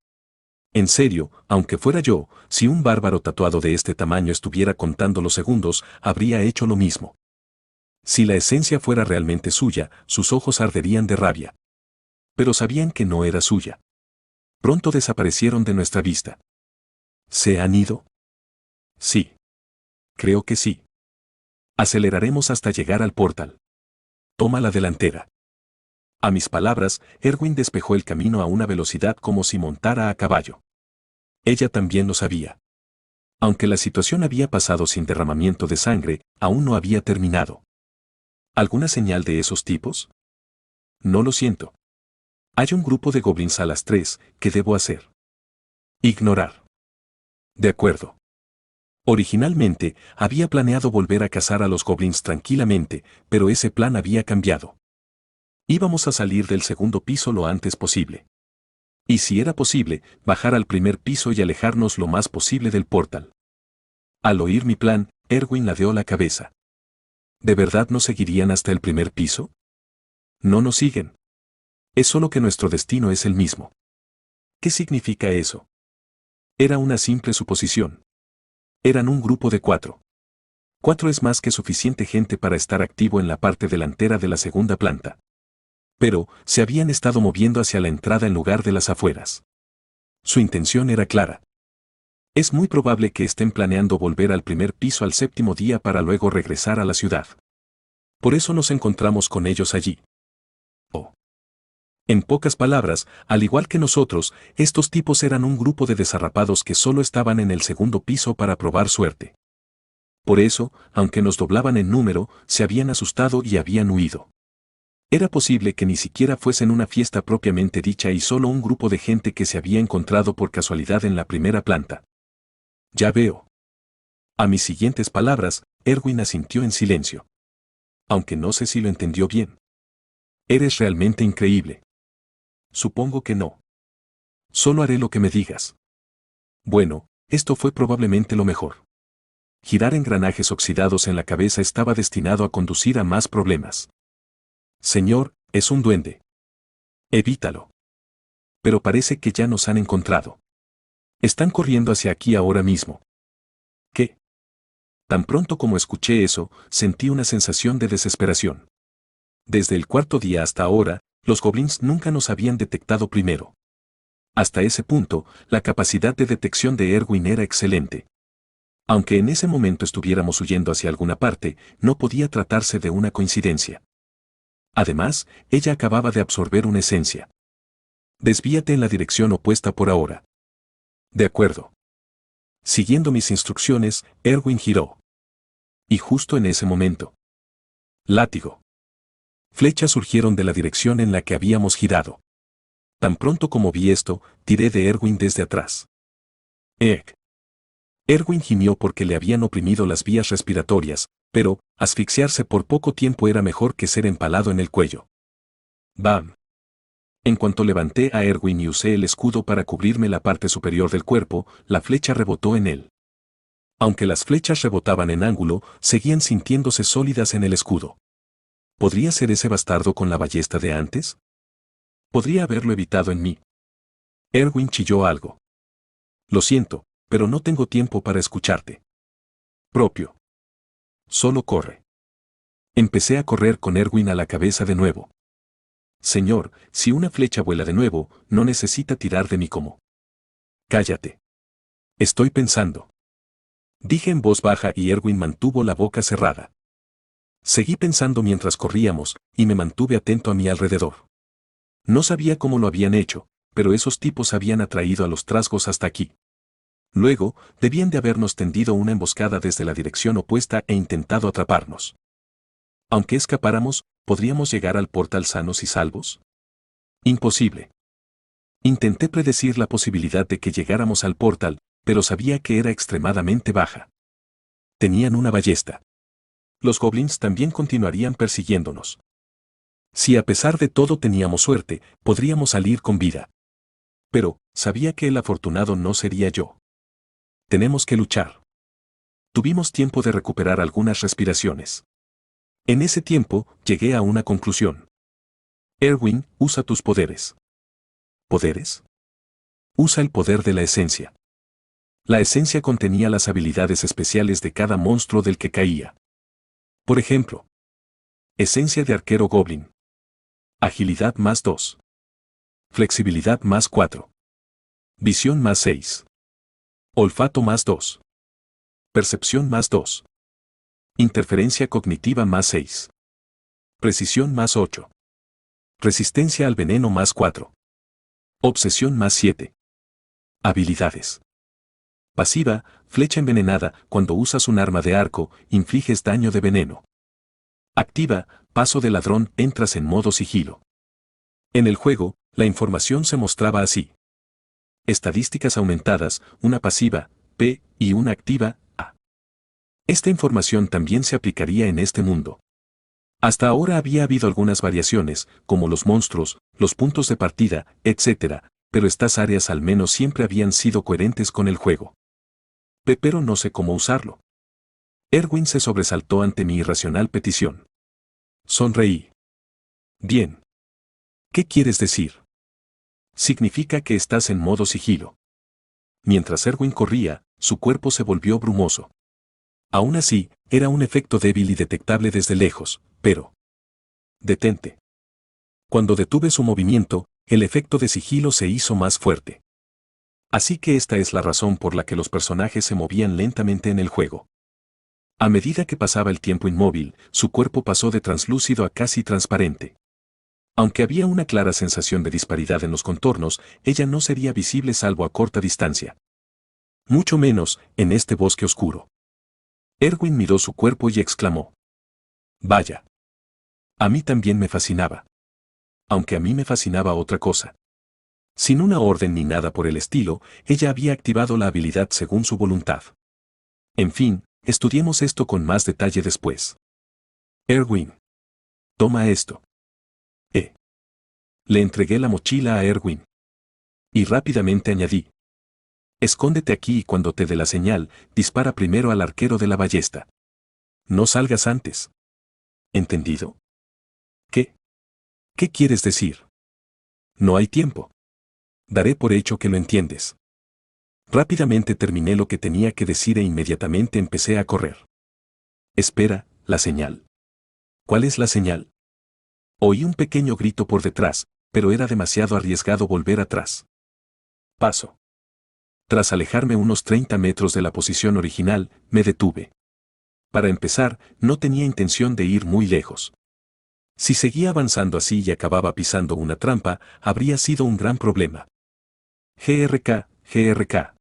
En serio, aunque fuera yo, si un bárbaro tatuado de este tamaño estuviera contando los segundos, habría hecho lo mismo. Si la esencia fuera realmente suya, sus ojos arderían de rabia. Pero sabían que no era suya. Pronto desaparecieron de nuestra vista. ¿Se han ido? Sí. Creo que sí. Aceleraremos hasta llegar al portal. Toma la delantera. A mis palabras, Erwin despejó el camino a una velocidad como si montara a caballo. Ella también lo sabía. Aunque la situación había pasado sin derramamiento de sangre, aún no había terminado. ¿Alguna señal de esos tipos? No lo siento. Hay un grupo de goblins a las 3, ¿qué debo hacer? Ignorar. De acuerdo. Originalmente, había planeado volver a cazar a los goblins tranquilamente, pero ese plan había cambiado. Íbamos a salir del segundo piso lo antes posible. Y si era posible, bajar al primer piso y alejarnos lo más posible del portal. Al oír mi plan, Erwin ladeó la cabeza. ¿De verdad nos seguirían hasta el primer piso? No nos siguen. Es solo que nuestro destino es el mismo. ¿Qué significa eso? Era una simple suposición. Eran un grupo de 4. 4 es más que suficiente gente para estar activo en la parte delantera de la segunda planta. Pero, se habían estado moviendo hacia la entrada en lugar de las afueras. Su intención era clara. Es muy probable que estén planeando volver al primer piso al 7º día para luego regresar a la ciudad. Por eso nos encontramos con ellos allí. Oh. En pocas palabras, al igual que nosotros, estos tipos eran un grupo de desarrapados que solo estaban en el segundo piso para probar suerte. Por eso, aunque nos doblaban en número, se habían asustado y habían huido. Era posible que ni siquiera fuesen una fiesta propiamente dicha y solo un grupo de gente que se había encontrado por casualidad en la primera planta. Ya veo. A mis siguientes palabras, Erwin asintió en silencio. Aunque no sé si lo entendió bien. Eres realmente increíble. Supongo que no. Solo haré lo que me digas. Bueno, esto fue probablemente lo mejor. Girar engranajes oxidados en la cabeza estaba destinado a conducir a más problemas. Señor, es un duende. Evítalo. Pero parece que ya nos han encontrado. Están corriendo hacia aquí ahora mismo. ¿Qué? Tan pronto como escuché eso, sentí una sensación de desesperación. Desde el 4º día hasta ahora, los goblins nunca nos habían detectado primero. Hasta ese punto, la capacidad de detección de Erwin era excelente. Aunque en ese momento estuviéramos huyendo hacia alguna parte, no podía tratarse de una coincidencia. Además, ella acababa de absorber una esencia. Desvíate en la dirección opuesta por ahora. De acuerdo. Siguiendo mis instrucciones, Erwin giró. Y justo en ese momento. Látigo. Flechas surgieron de la dirección en la que habíamos girado. Tan pronto como vi esto, tiré de Erwin desde atrás. Erwin gimió porque le habían oprimido las vías respiratorias, pero, asfixiarse por poco tiempo era mejor que ser empalado en el cuello. ¡Bam! En cuanto levanté a Erwin y usé el escudo para cubrirme la parte superior del cuerpo, la flecha rebotó en él. Aunque las flechas rebotaban en ángulo, seguían sintiéndose sólidas en el escudo. ¿Podría ser ese bastardo con la ballesta de antes? Podría haberlo evitado en mí. Erwin chilló algo. Lo siento, pero no tengo tiempo para escucharte. Propio. Solo corre. Empecé a correr con Erwin a la cabeza de nuevo. Señor, si una flecha vuela de nuevo, no necesita tirar de mí como. Cállate. Estoy pensando. Dije en voz baja y Erwin mantuvo la boca cerrada. Seguí pensando mientras corríamos, y me mantuve atento a mi alrededor. No sabía cómo lo habían hecho, pero esos tipos habían atraído a los trasgos hasta aquí. Luego, debían de habernos tendido una emboscada desde la dirección opuesta e intentado atraparnos. Aunque escapáramos, ¿podríamos llegar al portal sanos y salvos? Imposible. Intenté predecir la posibilidad de que llegáramos al portal, pero sabía que era extremadamente baja. Tenían una ballesta. Los goblins también continuarían persiguiéndonos. Si a pesar de todo teníamos suerte, podríamos salir con vida. Pero, sabía que el afortunado no sería yo. Tenemos que luchar. Tuvimos tiempo de recuperar algunas respiraciones. En ese tiempo, llegué a una conclusión. Erwin, usa tus poderes. ¿Poderes? Usa el poder de la esencia. La esencia contenía las habilidades especiales de cada monstruo del que caía. Por ejemplo, esencia de arquero goblin. Agilidad más 2. Flexibilidad más 4. Visión más 6. Olfato más 2. Percepción más 2. Interferencia cognitiva más 6. Precisión más 8. Resistencia al veneno más 4. Obsesión más 7. Habilidades. Pasiva, flecha envenenada, cuando usas un arma de arco, infliges daño de veneno. Activa, paso de ladrón, entras en modo sigilo. En el juego, la información se mostraba así. Estadísticas aumentadas, una pasiva, P, y una activa, A. Esta información también se aplicaría en este mundo. Hasta ahora había habido algunas variaciones, como los monstruos, los puntos de partida, etc., pero estas áreas al menos siempre habían sido coherentes con el juego. Pero no sé cómo usarlo. Erwin se sobresaltó ante mi irracional petición. Sonreí. Bien. ¿Qué quieres decir? Significa que estás en modo sigilo. Mientras Erwin corría, su cuerpo se volvió brumoso. Aún así, era un efecto débil y detectable desde lejos, pero... Detente. Cuando detuve su movimiento, el efecto de sigilo se hizo más fuerte. Así que esta es la razón por la que los personajes se movían lentamente en el juego. A medida que pasaba el tiempo inmóvil, su cuerpo pasó de translúcido a casi transparente. Aunque había una clara sensación de disparidad en los contornos, ella no sería visible salvo a corta distancia. Mucho menos, en este bosque oscuro. Erwin miró su cuerpo y exclamó. Vaya. A mí también me fascinaba. Aunque a mí me fascinaba otra cosa. Sin una orden ni nada por el estilo, ella había activado la habilidad según su voluntad. En fin, estudiemos esto con más detalle después. Erwin. Toma esto. Le entregué la mochila a Erwin. Y rápidamente añadí. Escóndete aquí y cuando te dé la señal, dispara primero al arquero de la ballesta. No salgas antes. ¿Entendido? ¿Qué? ¿Qué quieres decir? No hay tiempo. Daré por hecho que lo entiendes. Rápidamente terminé lo que tenía que decir e inmediatamente empecé a correr. Espera, la señal. ¿Cuál es la señal? Oí un pequeño grito por detrás, pero era demasiado arriesgado volver atrás. Paso. Tras alejarme unos 30 metros de la posición original, me detuve. Para empezar, no tenía intención de ir muy lejos. Si seguía avanzando así y acababa pisando una trampa, habría sido un gran problema. GRK, GRK.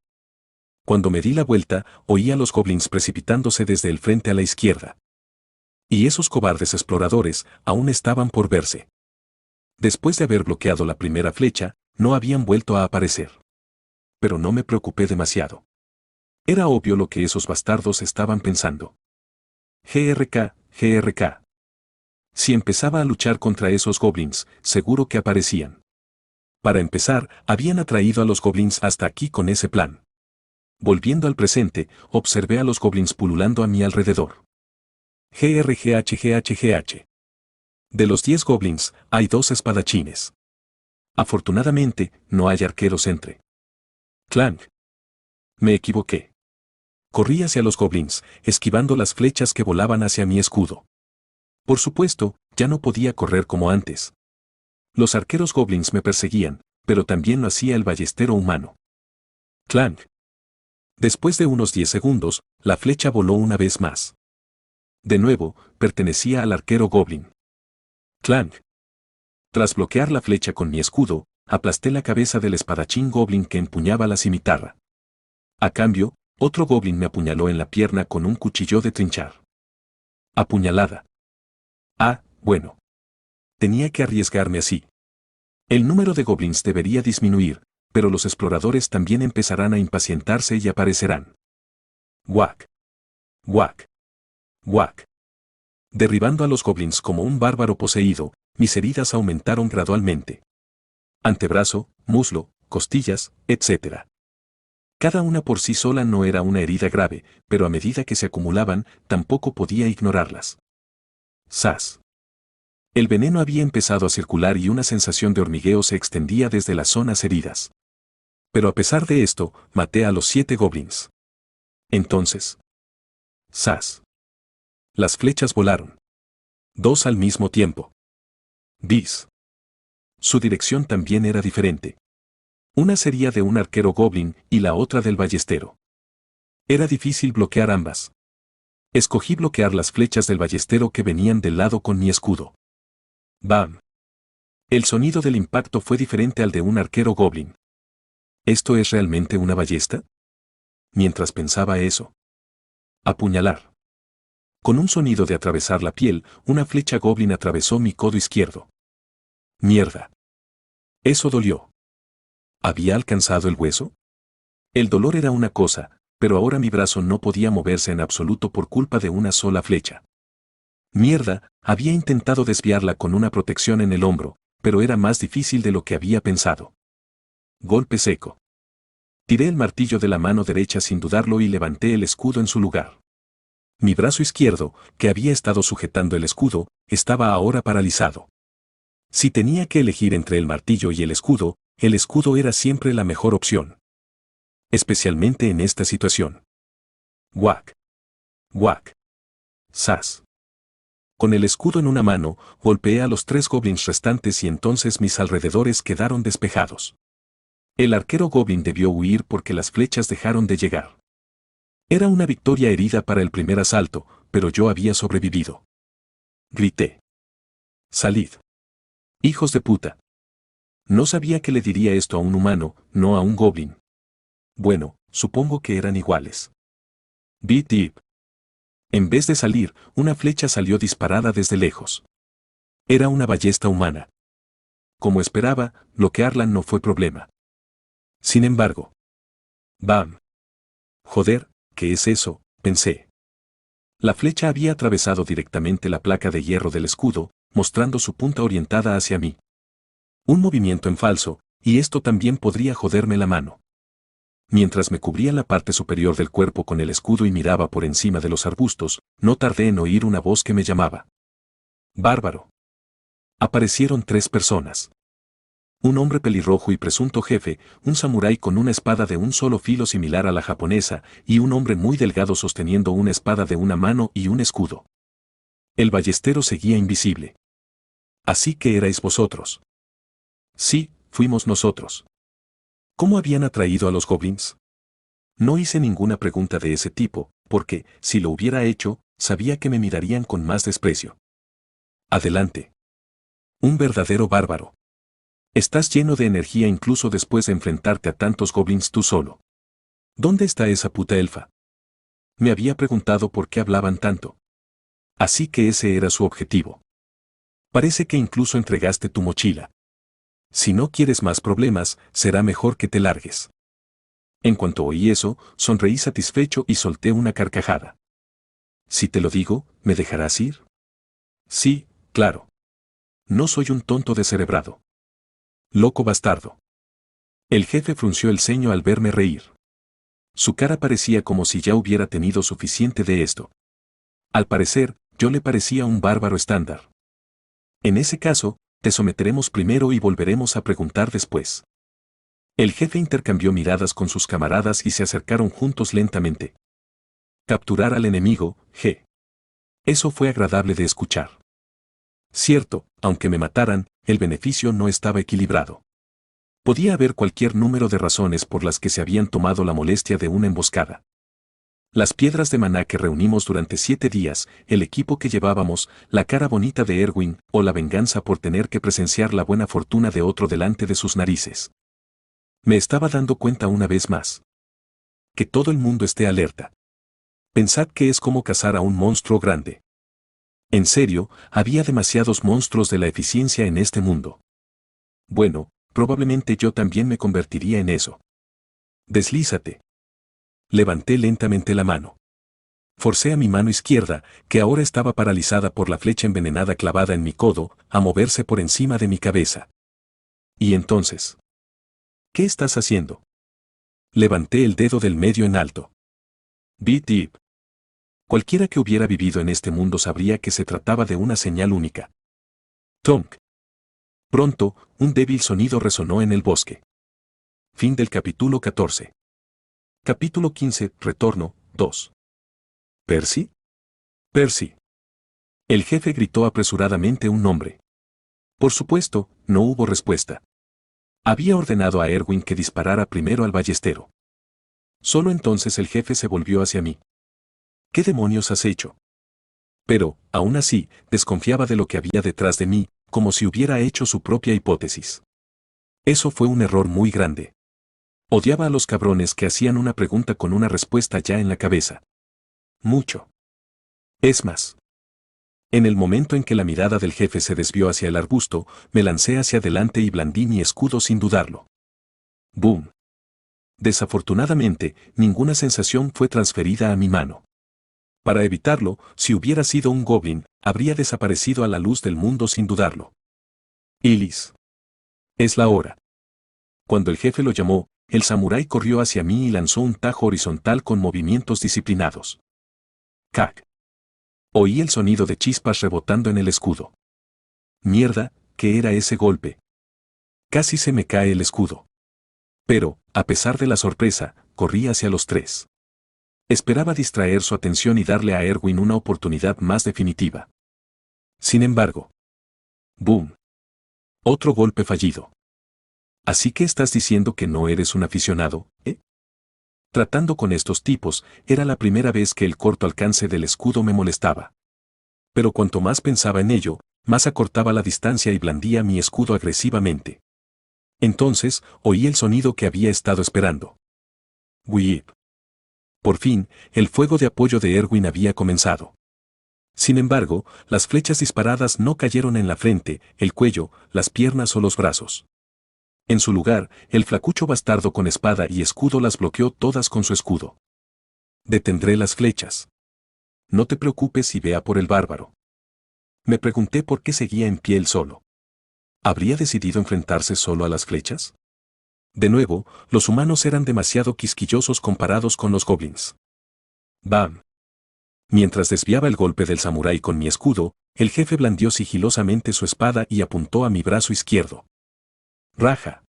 Cuando me di la vuelta, oí a los goblins precipitándose desde el frente a la izquierda. Y esos cobardes exploradores aún estaban por verse. Después de haber bloqueado la primera flecha, no habían vuelto a aparecer. Pero no me preocupé demasiado. Era obvio lo que esos bastardos estaban pensando. GRK, GRK. Si empezaba a luchar contra esos goblins, seguro que aparecían. Para empezar, habían atraído a los goblins hasta aquí con ese plan. Volviendo al presente, observé a los goblins pululando a mi alrededor. GRGHGHGH. De los 10 goblins, hay 2 espadachines. Afortunadamente, no hay arqueros entre. Clank. Me equivoqué. Corrí hacia los goblins, esquivando las flechas que volaban hacia mi escudo. Por supuesto, ya no podía correr como antes. Los arqueros goblins me perseguían, pero también lo hacía el ballestero humano. Clank. Después de unos 10 segundos, la flecha voló una vez más. De nuevo, pertenecía al arquero goblin. Clank. Tras bloquear la flecha con mi escudo, aplasté la cabeza del espadachín goblin que empuñaba la cimitarra. A cambio, otro goblin me apuñaló en la pierna con un cuchillo de trinchar. Apuñalada. Ah, bueno. Tenía que arriesgarme así. El número de goblins debería disminuir, pero los exploradores también empezarán a impacientarse y aparecerán. Guac. Guac. Guac. Derribando a los goblins como un bárbaro poseído, mis heridas aumentaron gradualmente. Antebrazo, muslo, costillas, etc. Cada una por sí sola no era una herida grave, pero a medida que se acumulaban, tampoco podía ignorarlas. ¡Zas! El veneno había empezado a circular y una sensación de hormigueo se extendía desde las zonas heridas. Pero a pesar de esto, maté a los 7 goblins. Entonces. ¡Zas! Las flechas volaron. 2 al mismo tiempo. Bis. Su dirección también era diferente. Una sería de un arquero goblin y la otra del ballestero. Era difícil bloquear ambas. Escogí bloquear las flechas del ballestero que venían del lado con mi escudo. ¡Bam! El sonido del impacto fue diferente al de un arquero goblin. ¿Esto es realmente una ballesta? Mientras pensaba eso. Apuñalar. Con un sonido de atravesar la piel, una flecha goblin atravesó mi codo izquierdo. ¡Mierda! Eso dolió. ¿Había alcanzado el hueso? El dolor era una cosa, pero ahora mi brazo no podía moverse en absoluto por culpa de una sola flecha. Mierda, había intentado desviarla con una protección en el hombro, pero era más difícil de lo que había pensado. Golpe seco. Tiré el martillo de la mano derecha sin dudarlo y levanté el escudo en su lugar. Mi brazo izquierdo, que había estado sujetando el escudo, estaba ahora paralizado. Si tenía que elegir entre el martillo y el escudo era siempre la mejor opción. Especialmente en esta situación. Guac. Guac. Zas. Con el escudo en una mano, golpeé a los 3 goblins restantes y entonces mis alrededores quedaron despejados. El arquero goblin debió huir porque las flechas dejaron de llegar. Era una victoria herida para el primer asalto, pero yo había sobrevivido. Grité. Salid. Hijos de puta. No sabía que le diría esto a un humano, no a un goblin. Bueno, supongo que eran iguales. Beat deep. En vez de salir, una flecha salió disparada desde lejos. Era una ballesta humana. Como esperaba, bloquearla no fue problema. Sin embargo. ¡Bam! Joder, ¿qué es eso?, pensé. La flecha había atravesado directamente la placa de hierro del escudo, mostrando su punta orientada hacia mí. Un movimiento en falso, y esto también podría joderme la mano. Mientras me cubría la parte superior del cuerpo con el escudo y miraba por encima de los arbustos, no tardé en oír una voz que me llamaba. ¡Bárbaro! Aparecieron 3 personas. Un hombre pelirrojo y presunto jefe, un samurái con una espada de un solo filo similar a la japonesa, y un hombre muy delgado sosteniendo una espada de una mano y un escudo. El ballestero seguía invisible. Así que erais vosotros. Sí, fuimos nosotros. ¿Cómo habían atraído a los goblins? No hice ninguna pregunta de ese tipo, porque, si lo hubiera hecho, sabía que me mirarían con más desprecio. Adelante. Un verdadero bárbaro. Estás lleno de energía incluso después de enfrentarte a tantos goblins tú solo. ¿Dónde está esa puta elfa? Me había preguntado por qué hablaban tanto. Así que ese era su objetivo. Parece que incluso entregaste tu mochila. Si no quieres más problemas, será mejor que te largues. En cuanto oí eso, sonreí satisfecho y solté una carcajada. Si te lo digo, ¿me dejarás ir? Sí, claro. No soy un tonto descerebrado. Loco bastardo. El jefe frunció el ceño al verme reír. Su cara parecía como si ya hubiera tenido suficiente de esto. Al parecer, yo le parecía un bárbaro estándar. En ese caso, te someteremos primero y volveremos a preguntar después. El jefe intercambió miradas con sus camaradas y se acercaron juntos lentamente. Capturar al enemigo, G. Eso fue agradable de escuchar. Cierto, aunque me mataran, el beneficio no estaba equilibrado. Podía haber cualquier número de razones por las que se habían tomado la molestia de una emboscada. Las piedras de maná que reunimos durante 7 días, el equipo que llevábamos, la cara bonita de Erwin, o la venganza por tener que presenciar la buena fortuna de otro delante de sus narices. Me estaba dando cuenta una vez más. Que todo el mundo esté alerta. Pensad que es como cazar a un monstruo grande. En serio, había demasiados monstruos de la eficiencia en este mundo. Bueno, probablemente yo también me convertiría en eso. Deslízate. Levanté lentamente la mano. Forcé a mi mano izquierda, que ahora estaba paralizada por la flecha envenenada clavada en mi codo, a moverse por encima de mi cabeza. Y entonces, ¿qué estás haciendo? Levanté el dedo del medio en alto. Beat deep. Cualquiera que hubiera vivido en este mundo sabría que se trataba de una señal única. Tonk. Pronto, un débil sonido resonó en el bosque. Fin del capítulo 14. Capítulo 15, Retorno, 2. ¿Percy? Percy. El jefe gritó apresuradamente un nombre. Por supuesto, no hubo respuesta. Había ordenado a Erwin que disparara primero al ballestero. Solo entonces el jefe se volvió hacia mí. ¿Qué demonios has hecho? Pero, aún así, desconfiaba de lo que había detrás de mí, como si hubiera hecho su propia hipótesis. Eso fue un error muy grande. Odiaba a los cabrones que hacían una pregunta con una respuesta ya en la cabeza. Mucho. Es más. En el momento en que la mirada del jefe se desvió hacia el arbusto, me lancé hacia adelante y blandí mi escudo sin dudarlo. ¡Boom! Desafortunadamente, ninguna sensación fue transferida a mi mano. Para evitarlo, si hubiera sido un goblin, habría desaparecido a la luz del mundo sin dudarlo. Ilis. Es la hora. Cuando el jefe lo llamó, el samurái corrió hacia mí y lanzó un tajo horizontal con movimientos disciplinados. ¡Cac! Oí el sonido de chispas rebotando en el escudo. Mierda, ¿qué era ese golpe? Casi se me cae el escudo. Pero, a pesar de la sorpresa, corrí hacia los 3. Esperaba distraer su atención y darle a Erwin una oportunidad más definitiva. Sin embargo. ¡Boom! Otro golpe fallido. Así que estás diciendo que no eres un aficionado, ¿eh? Tratando con estos tipos, era la primera vez que el corto alcance del escudo me molestaba. Pero cuanto más pensaba en ello, más acortaba la distancia y blandía mi escudo agresivamente. Entonces, oí el sonido que había estado esperando. Whip. Por fin, el fuego de apoyo de Erwin había comenzado. Sin embargo, las flechas disparadas no cayeron en la frente, el cuello, las piernas o los brazos. En su lugar, el flacucho bastardo con espada y escudo las bloqueó todas con su escudo. Detendré las flechas. No te preocupes y vea por el bárbaro. Me pregunté por qué seguía en pie él solo. ¿Habría decidido enfrentarse solo a las flechas? De nuevo, los humanos eran demasiado quisquillosos comparados con los goblins. ¡Bam! Mientras desviaba el golpe del samurái con mi escudo, el jefe blandió sigilosamente su espada y apuntó a mi brazo izquierdo. ¡Raja!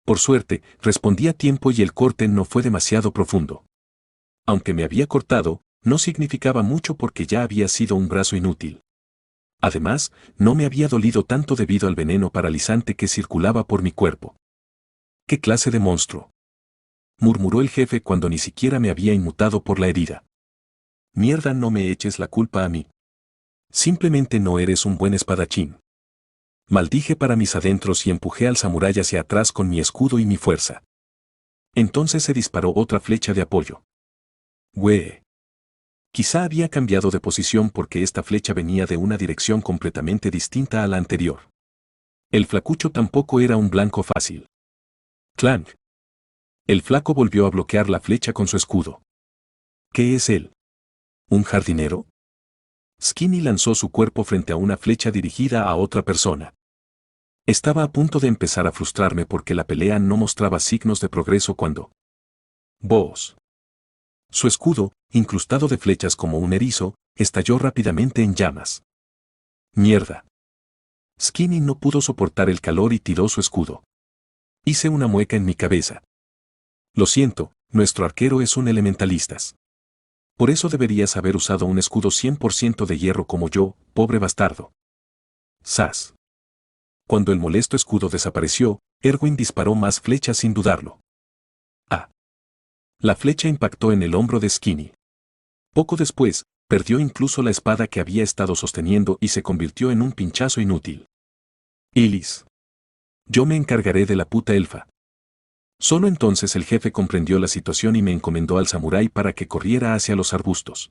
Por suerte, respondí a tiempo y el corte no fue demasiado profundo. Aunque me había cortado, no significaba mucho porque ya había sido un brazo inútil. Además, no me había dolido tanto debido al veneno paralizante que circulaba por mi cuerpo. ¿Qué clase de monstruo?, murmuró el jefe cuando ni siquiera me había inmutado por la herida. Mierda, no me eches la culpa a mí. Simplemente no eres un buen espadachín. Maldije para mis adentros y empujé al samurái hacia atrás con mi escudo y mi fuerza. Entonces se disparó otra flecha de apoyo. ¡Wee! Quizá había cambiado de posición porque esta flecha venía de una dirección completamente distinta a la anterior. El flacucho tampoco era un blanco fácil. ¡Clank! El flaco volvió a bloquear la flecha con su escudo. ¿Qué es él? ¿Un jardinero? Skinny lanzó su cuerpo frente a una flecha dirigida a otra persona. Estaba a punto de empezar a frustrarme porque la pelea no mostraba signos de progreso cuando... ¡Boss! Su escudo, incrustado de flechas como un erizo, estalló rápidamente en llamas. ¡Mierda! Skinny no pudo soportar el calor y tiró su escudo. Hice una mueca en mi cabeza. Lo siento, nuestro arquero es un elementalistas. Por eso deberías haber usado un escudo 100% de hierro como yo, pobre bastardo. ¡Sas! Cuando el molesto escudo desapareció, Erwin disparó más flechas sin dudarlo. ¡Ah! La flecha impactó en el hombro de Skinny. Poco después, perdió incluso la espada que había estado sosteniendo y se convirtió en un pinchazo inútil. Ilis. Yo me encargaré de la puta elfa. Solo entonces el jefe comprendió la situación y me encomendó al samurái para que corriera hacia los arbustos.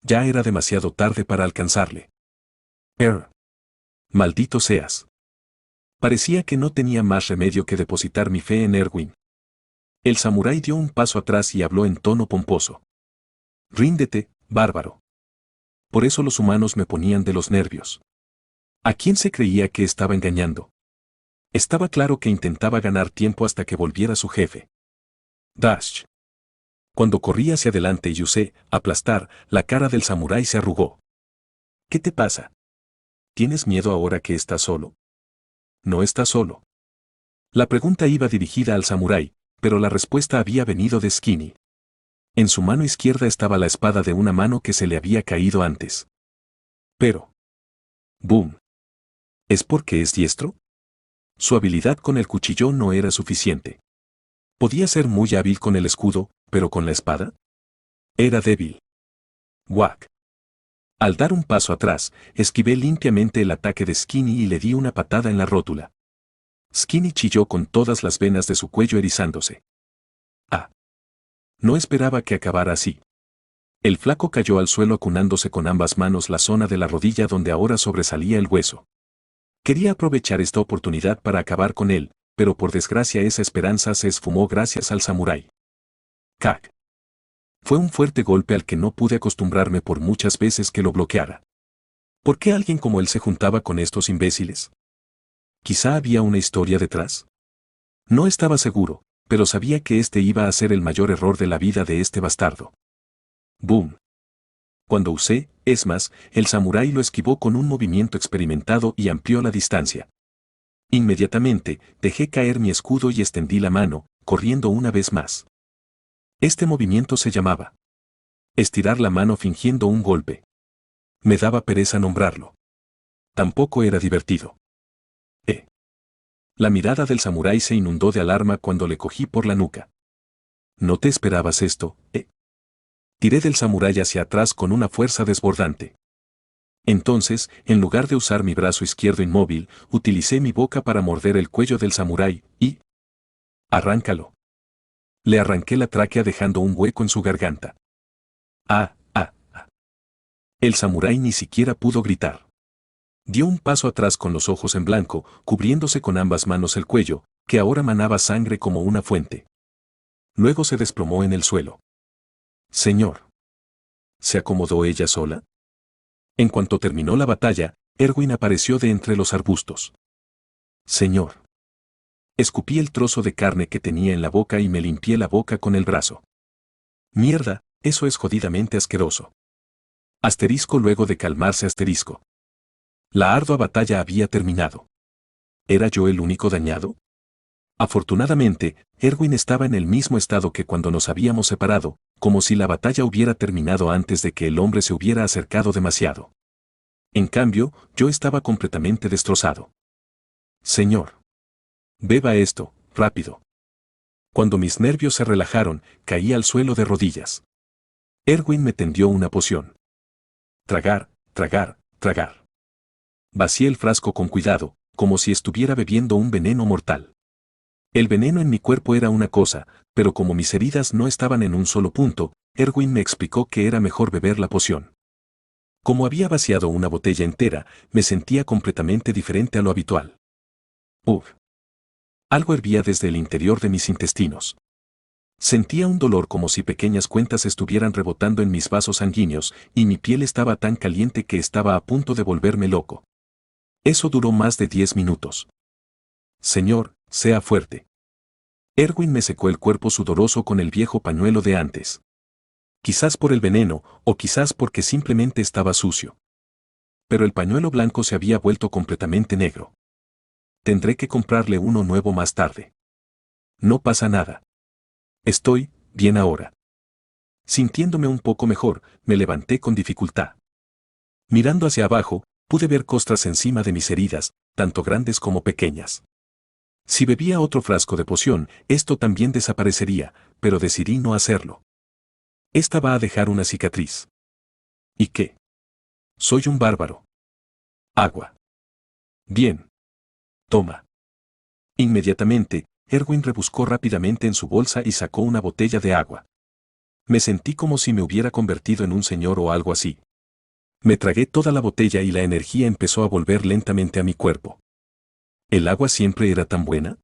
Ya era demasiado tarde para alcanzarle. Maldito seas. Parecía que no tenía más remedio que depositar mi fe en Erwin. El samurái dio un paso atrás y habló en tono pomposo. Ríndete, bárbaro. Por eso los humanos me ponían de los nervios. ¿A quién se creía que estaba engañando? Estaba claro que intentaba ganar tiempo hasta que volviera su jefe. Dash. Cuando corrí hacia adelante y usé aplastar, la cara del samurái se arrugó. ¿Qué te pasa? ¿Tienes miedo ahora que estás solo? No estás solo. La pregunta iba dirigida al samurái, pero la respuesta había venido de Skinny. En su mano izquierda estaba la espada de una mano que se le había caído antes. Pero... ¡Boom! ¿Es porque es diestro? Su habilidad con el cuchillo no era suficiente. Podía ser muy hábil con el escudo, pero con la espada era débil. Whack. Al dar un paso atrás, esquivé limpiamente el ataque de Skinny y le di una patada en la rótula. Skinny chilló con todas las venas de su cuello erizándose. Ah. No esperaba que acabara así. El flaco cayó al suelo acunándose con ambas manos la zona de la rodilla donde ahora sobresalía el hueso. Quería aprovechar esta oportunidad para acabar con él, pero por desgracia esa esperanza se esfumó gracias al samurái. ¡Cac! Fue un fuerte golpe al que no pude acostumbrarme por muchas veces que lo bloqueara. ¿Por qué alguien como él se juntaba con estos imbéciles? ¿Quizá había una historia detrás? No estaba seguro, pero sabía que este iba a ser el mayor error de la vida de este bastardo. ¡Boom! Cuando usé, es más, el samurái lo esquivó con un movimiento experimentado y amplió la distancia. Inmediatamente, dejé caer mi escudo y extendí la mano, corriendo una vez más. Este movimiento se llamaba estirar la mano fingiendo un golpe. Me daba pereza nombrarlo. Tampoco era divertido. La mirada del samurái se inundó de alarma cuando le cogí por la nuca. ¿No te esperabas esto, Tiré del samurái hacia atrás con una fuerza desbordante. Entonces, en lugar de usar mi brazo izquierdo inmóvil, utilicé mi boca para morder el cuello del samurái y... ¡Arráncalo! Le arranqué la tráquea dejando un hueco en su garganta. ¡Ah, ah, ah! El samurái ni siquiera pudo gritar. Dio un paso atrás con los ojos en blanco, cubriéndose con ambas manos el cuello, que ahora manaba sangre como una fuente. Luego se desplomó en el suelo. Señor. ¿Se acomodó ella sola? En cuanto terminó la batalla, Erwin apareció de entre los arbustos. Señor. Escupí el trozo de carne que tenía en la boca y me limpié la boca con el brazo. Mierda, eso es jodidamente asqueroso. Asterisco luego de calmarse asterisco. La ardua batalla había terminado. ¿Era yo el único dañado? Afortunadamente, Erwin estaba en el mismo estado que cuando nos habíamos separado, como si la batalla hubiera terminado antes de que el hombre se hubiera acercado demasiado. En cambio, yo estaba completamente destrozado. Señor. Beba esto, rápido. Cuando mis nervios se relajaron, caí al suelo de rodillas. Erwin me tendió una poción. Tragar, tragar, tragar. Vacié el frasco con cuidado, como si estuviera bebiendo un veneno mortal. El veneno en mi cuerpo era una cosa, pero como mis heridas no estaban en un solo punto, Erwin me explicó que era mejor beber la poción. Como había vaciado una botella entera, me sentía completamente diferente a lo habitual. Uf. Algo hervía desde el interior de mis intestinos. Sentía un dolor como si pequeñas cuentas estuvieran rebotando en mis vasos sanguíneos, y mi piel estaba tan caliente que estaba a punto de volverme loco. Eso duró más de 10 minutos. Señor, sea fuerte. Erwin me secó el cuerpo sudoroso con el viejo pañuelo de antes. Quizás por el veneno, o quizás porque simplemente estaba sucio. Pero el pañuelo blanco se había vuelto completamente negro. Tendré que comprarle uno nuevo más tarde. No pasa nada. Estoy bien ahora. Sintiéndome un poco mejor, me levanté con dificultad. Mirando hacia abajo, pude ver costras encima de mis heridas, tanto grandes como pequeñas. Si bebía otro frasco de poción, esto también desaparecería, pero decidí no hacerlo. Esta va a dejar una cicatriz. ¿Y qué? Soy un bárbaro. Agua. Bien. Toma. Inmediatamente, Erwin rebuscó rápidamente en su bolsa y sacó una botella de agua. Me sentí como si me hubiera convertido en un señor o algo así. Me tragué toda la botella y la energía empezó a volver lentamente a mi cuerpo. ¿El agua siempre era tan buena?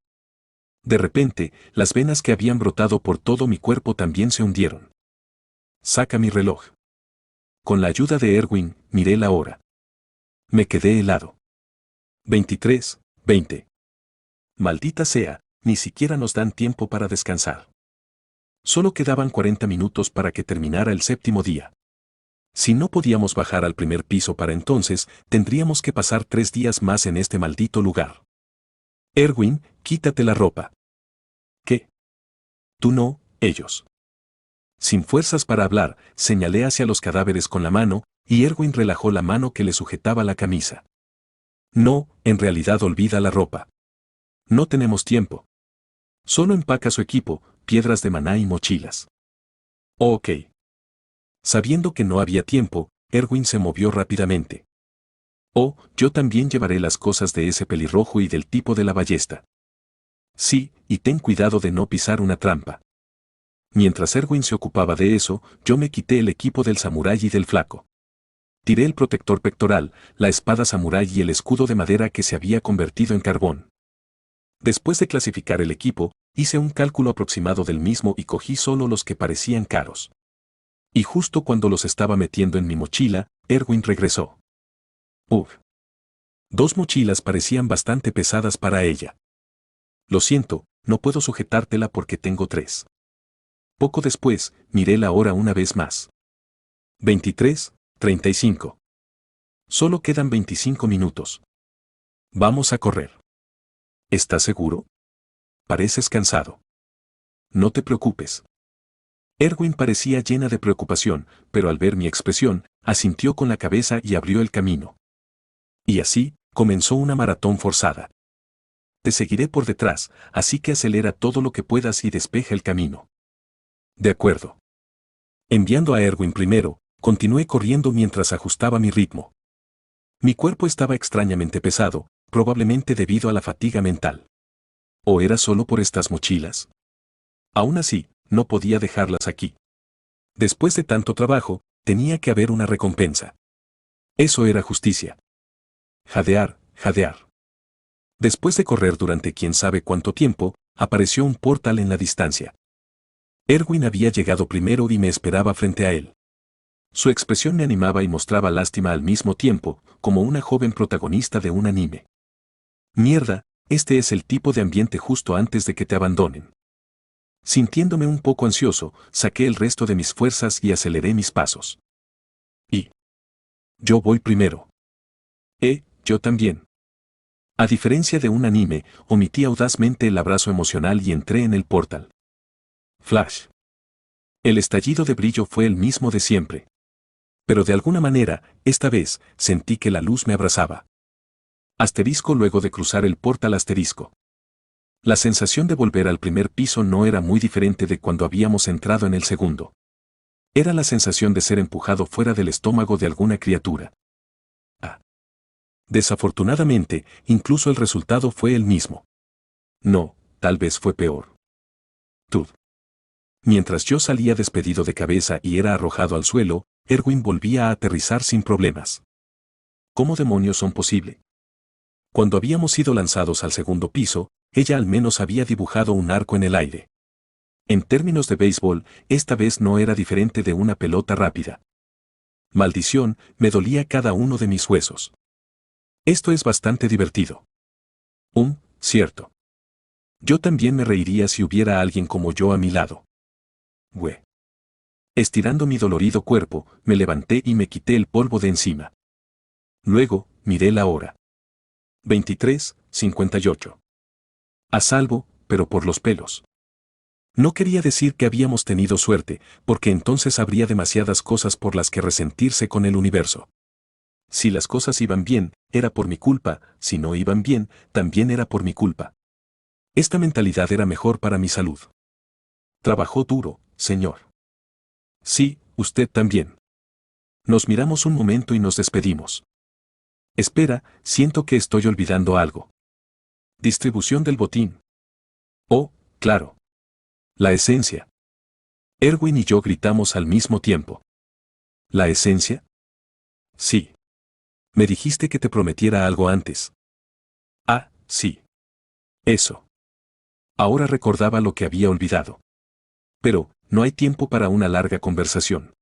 De repente, las venas que habían brotado por todo mi cuerpo también se hundieron. Saca mi reloj. Con la ayuda de Erwin, miré la hora. Me quedé helado. 23:20. Maldita sea, ni siquiera nos dan tiempo para descansar. Solo quedaban 40 minutos para que terminara el séptimo día. Si no podíamos bajar al primer piso para entonces, tendríamos que pasar 3 días más en este maldito lugar. Erwin, quítate la ropa. ¿Qué? Tú no, ellos. Sin fuerzas para hablar, señalé hacia los cadáveres con la mano, y Erwin relajó la mano que le sujetaba la camisa. No, en realidad olvida la ropa. No tenemos tiempo. Solo empaca su equipo, piedras de maná y mochilas. Ok. Sabiendo que no había tiempo, Erwin se movió rápidamente. Oh, yo también llevaré las cosas de ese pelirrojo y del tipo de la ballesta. Sí, y ten cuidado de no pisar una trampa. Mientras Erwin se ocupaba de eso, yo me quité el equipo del samurái y del flaco. Tiré el protector pectoral, la espada samurái y el escudo de madera que se había convertido en carbón. Después de clasificar el equipo, hice un cálculo aproximado del mismo y cogí solo los que parecían caros. Y justo cuando los estaba metiendo en mi mochila, Erwin regresó. Uf. 2 mochilas parecían bastante pesadas para ella. Lo siento, no puedo sujetártela porque tengo 3. Poco después, miré la hora una vez más. 23:35. Solo quedan 25 minutos. Vamos a correr. ¿Estás seguro? Pareces cansado. No te preocupes. Erwin parecía llena de preocupación, pero al ver mi expresión, asintió con la cabeza y abrió el camino. Y así, comenzó una maratón forzada. Te seguiré por detrás, así que acelera todo lo que puedas y despeja el camino. De acuerdo. Enviando a Erwin primero, continué corriendo mientras ajustaba mi ritmo. Mi cuerpo estaba extrañamente pesado, probablemente debido a la fatiga mental. ¿O era solo por estas mochilas? Aún así, no podía dejarlas aquí. Después de tanto trabajo, tenía que haber una recompensa. Eso era justicia. Jadear, jadear. Después de correr durante quién sabe cuánto tiempo, apareció un portal en la distancia. Erwin había llegado primero y me esperaba frente a él. Su expresión me animaba y mostraba lástima al mismo tiempo, como una joven protagonista de un anime. Mierda, este es el tipo de ambiente justo antes de que te abandonen. Sintiéndome un poco ansioso, saqué el resto de mis fuerzas y aceleré mis pasos. Y yo voy primero. Yo también. A diferencia de un anime, omití audazmente el abrazo emocional y entré en el portal. Flash. El estallido de brillo fue el mismo de siempre. Pero de alguna manera, esta vez, sentí que la luz me abrazaba. Asterisco luego de cruzar el portal asterisco. La sensación de volver al primer piso no era muy diferente de cuando habíamos entrado en el segundo. Era la sensación de ser empujado fuera del estómago de alguna criatura. Desafortunadamente, incluso el resultado fue el mismo. No, tal vez fue peor. Tud. Mientras yo salía despedido de cabeza y era arrojado al suelo, Erwin volvía a aterrizar sin problemas. ¿Cómo demonios son posible? Cuando habíamos sido lanzados al segundo piso, ella al menos había dibujado un arco en el aire. En términos de béisbol, esta vez no era diferente de una pelota rápida. Maldición, me dolía cada uno de mis huesos. Esto es bastante divertido. cierto. Yo también me reiría si hubiera alguien como yo a mi lado. Güey. Estirando mi dolorido cuerpo, me levanté y me quité el polvo de encima. Luego, miré la hora. 23:58. A salvo, pero por los pelos. No quería decir que habíamos tenido suerte, porque entonces habría demasiadas cosas por las que resentirse con el universo. Si las cosas iban bien, era por mi culpa; si no iban bien, también era por mi culpa. Esta mentalidad era mejor para mi salud. Trabajó duro, señor. Sí, usted también. Nos miramos un momento y nos despedimos. Espera, siento que estoy olvidando algo. Distribución del botín. Oh, claro. La esencia. Erwin y yo gritamos al mismo tiempo. ¿La esencia? Sí. Me dijiste que te prometiera algo antes. Ah, sí. Eso. Ahora recordaba lo que había olvidado. Pero, no hay tiempo para una larga conversación.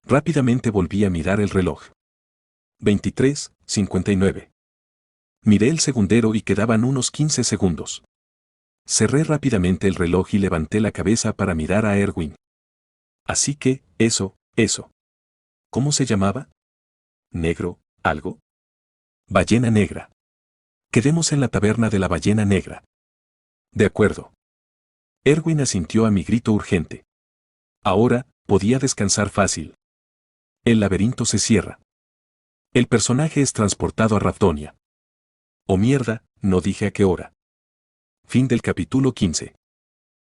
Rápidamente volví a mirar el reloj. 23:59. Miré el segundero y quedaban unos 15 segundos. Cerré rápidamente el reloj y levanté la cabeza para mirar a Erwin. Así que, eso. ¿Cómo se llamaba? ¿Negro, algo? Ballena negra. Quedemos en la taberna de la ballena negra. De acuerdo. Erwin asintió a mi grito urgente. Ahora, podía descansar fácil. El laberinto se cierra. El personaje es transportado a Ravdonia. Oh mierda, no dije a qué hora. Fin del capítulo 15.